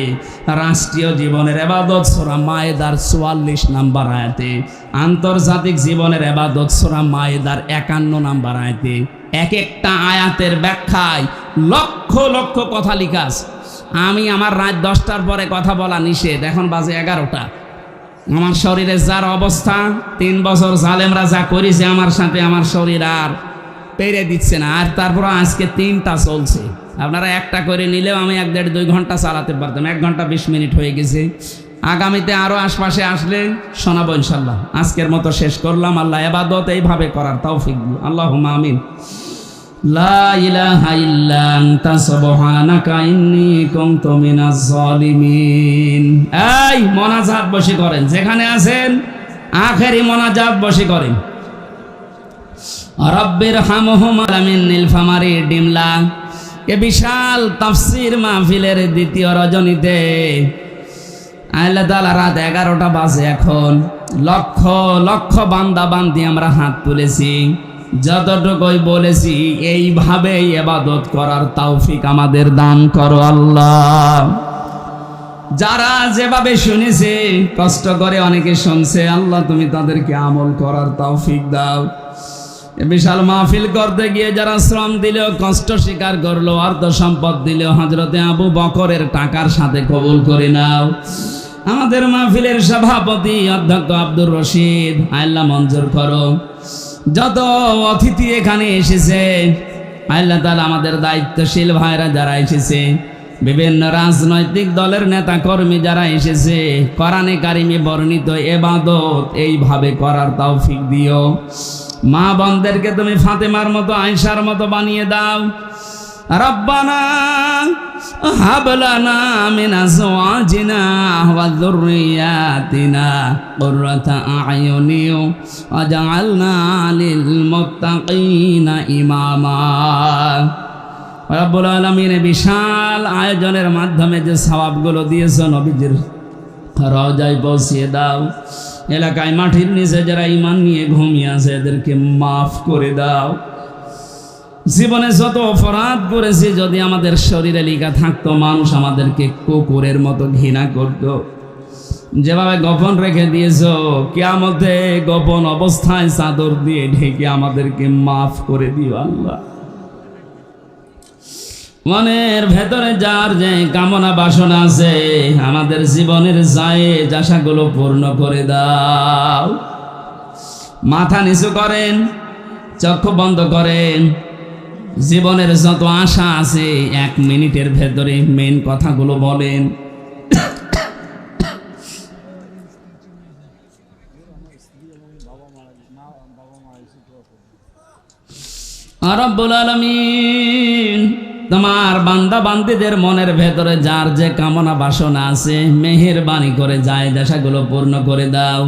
রাষ্ট্রীয় জীবনের ইবাদত সূরা মায়েদার 44 নম্বর আয়াতে। আন্তর্জাতিক জীবনের ইবাদত সূরা মায়েদার 51 নম্বর আয়াতে। এক একটা আয়াতের ব্যাখ্যায় লক্ষ লক্ষ কথা লেখা আছে। আমি আমার রাত 10টার পরে কথা বলা নিষেধ, এখন বাজে 11টা। আমার শরীরে যার অবস্থা, 3 বছর জালেমরা যা করেছে আমার সাথে, আমার শরীর আর পেরে দিচ্ছে না। আর তারপর আজকে 3টা চলছে, আপনারা একটা করে নিলেও আমি 1-1.5-2 ঘন্টা চালাতে পারতাম। 1 ঘন্টা 20 মিনিট হয়ে গেছে। আগামীতে আরও আশপাশে আসলে শোনাবো ইনশাল্লাহ। আজকের মতো শেষ করলাম। আল্লাহ ইবাদত এইভাবে করার তৌফিক দিন, আল্লাহুম্মা আমিন। লা ইলাহা ইল্লা আনতা সুবহানাকা ইন্নী কুনতু মিনাজ জালিমিন। এই মোনাজাত বসে করেন, যেখানে আছেন আখেরি মোনাজাত বসে করেন। রব্বির হামহুমা মিন নীলফামারী ডিমলা এ বিশাল তাফসীর মাহফিলের দ্বিতীয় রজনীতে আল্লাহ তাআলা রাত 11টা বাজে এখন লক্ষ লক্ষ বান্দা বান্দি আমরা হাত তুলেছি। যতটুকুই বলেছি এইভাবে ইবাদত করার তৌফিক আমাদের দান করো আল্লাহ। যারা যেভাবে শুনেছে, কষ্ট করে অনেকে শুনছে, আল্লাহ তুমি তাদেরকে আমল করার তৌফিক দাও। বিশাল মাহফিল করতে গিয়ে যারা শ্রম দিল, কষ্ট স্বীকার করলো, অর্থ সম্পদ দিল, হযরতে আবু বকরের টাকার সাথে কবুল করে নাও। আমাদের মাহফিলের সভাপতি অধ্যক্ষ আব্দুর রশিদ, আল্লাহ মঞ্জুর করো। যত অতিথি এখানে এসেছে আল্লাহ তাআলা, আমাদের দায়িত্বশীল ভাইরা যারা এসেছে, বিভিন্ন রাজনৈতিক দলের নেতা কর্মী যারা এসেছে, কোরআনে কারিমে বর্ণিত ইবাদত এইভাবে করার তৌফিক দিও। মা বোনদেরকে তুমি ফাতেমার মতো, আয়েশার মতো বানিয়ে দাও। রব্বানা হাব লানা মিন আজওয়াজিনা ওয়া যুররিয়াতিনা কুররাতা আ'য়ুনি ওয়াজআলনা লিল মুত্তাকিনা ইমামা। রব্বুল আলামিন বিশাল আয়োজনের মাধ্যমে যে সওয়াবগুলো দিয়েছো নবীজির রওজায় পৌঁছিয়ে দাও। এলাকায় মাটির নিচে যারা ঈমান নিয়ে ঘুমিয়ে আছে এদেরকে মাফ করে দাও। জীবনে যত অপরাধ করেছি যদি আমাদের শরীরে লেখা থাকতো মানুষ আমাদেরকে কুকুরের মতো ঘৃণা করত। যেভাবে গোপন রেখে দিয়েছো কিয়ামতে গোপন অবস্থায় চাদর দিয়ে ঢেকে আমাদেরকে মাফ করে দিও আল্লাহ। মনের ভেতরে যার যে কামনা বাসনা আছে আমাদের জীবনের জায়েজ আশাগুলো পূর্ণ করে দাও। মাথা নিচু করেন, চক্ষু বন্ধ করেন। জীবনের যত আশা আছে 1 মিনিটের ভেতরে মেন কথাগুলো বলেন। রব্বুল আলামিন তোমার বান্দা বান্দীদের মনের ভেতরে যার যে কামনা বাসনা আছে মেহেরবানি করে যায় আশাগুলো পূর্ণ করে দাও।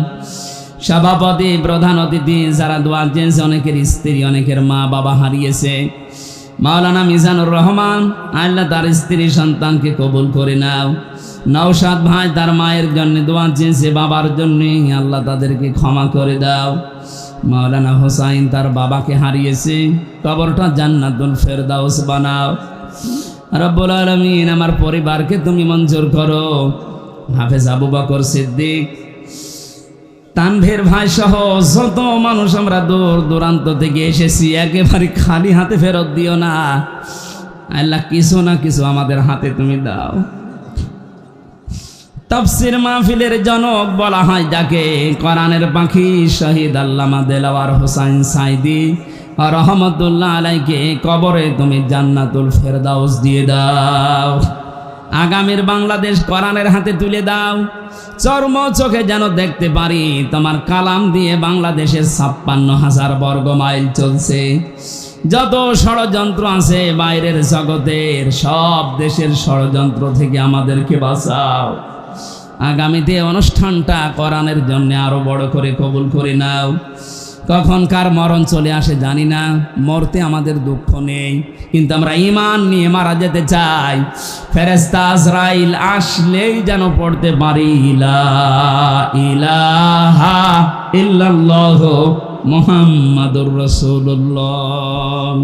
সভাপতি, প্রধান অতিথি যারা দোয়া চেয়েছে, অনেকের স্ত্রী, অনেকের মা বাবা হারিয়েছে, মাওলানা মিজানুর রহমান আল্লাহ তার স্ত্রী সন্তানকে কবুল করে নাও। নওশাদ ভাই তার মায়ের জন্য দোয়া চেয়েছে, বাবার জন্য, আল্লাহ তাদেরকে ক্ষমা করে দাও। মাওলানা হোসাইন তার বাবাকে হারিয়েছে, কবরটা জান্নাতুল ফেরদাউস বানাও। রব্বুল আলামিন আমার পরিবারকে তুমি মঞ্জুর করো। হাফেজ আবু বকর সিদ্দিক, তানভীর ভাই সহ যত মানুষ আমরা দূর দূরান্ত থেকে এসেছি একেবারে খালি হাতে ফেরত দিও না আল্লাহ, কিছু না কিছু আমাদের হাতে তুমি দাও। তাফসীর মাহফিলের জনক বলা হয় যাকে, কোরআনের পাখি শহীদ আল্লামা দেলাওয়ার হোসাইন সাইদি রহমতুল্লাহ আলাইকে কবরে তুমি জান্নাতুল ফেরদাউস দিয়ে দাও। আগামীর বাংলাদেশ কোরআনের হাতে তুলে দাও। চর্ম চোখে যেন দেখতে পারি তোমার কালাম দিয়ে বাংলাদেশের 56,000 বর্গ মাইল চলছে। যত ষড়যন্ত্র আছে বাইরের জগতের সব দেশের ষড়যন্ত্র থেকে আমাদেরকে বাঁচাও। আগামীতে অনুষ্ঠানটা কোরআনের জন্য আরো বড় করে কবুল করে নাও। কখন কার মরণ চলে আসে জানি না, মরতে আমাদের দুঃখ নেই, কিন্তু আমরা ঈমান নিয়ে মারা যেতে চাই। ফেরেশতা আজরাইল আসলেই যেন পড়তে পারি লা ইলাহা ইল্লাল্লাহু মুহাম্মাদুর রাসূলুল্লাহ।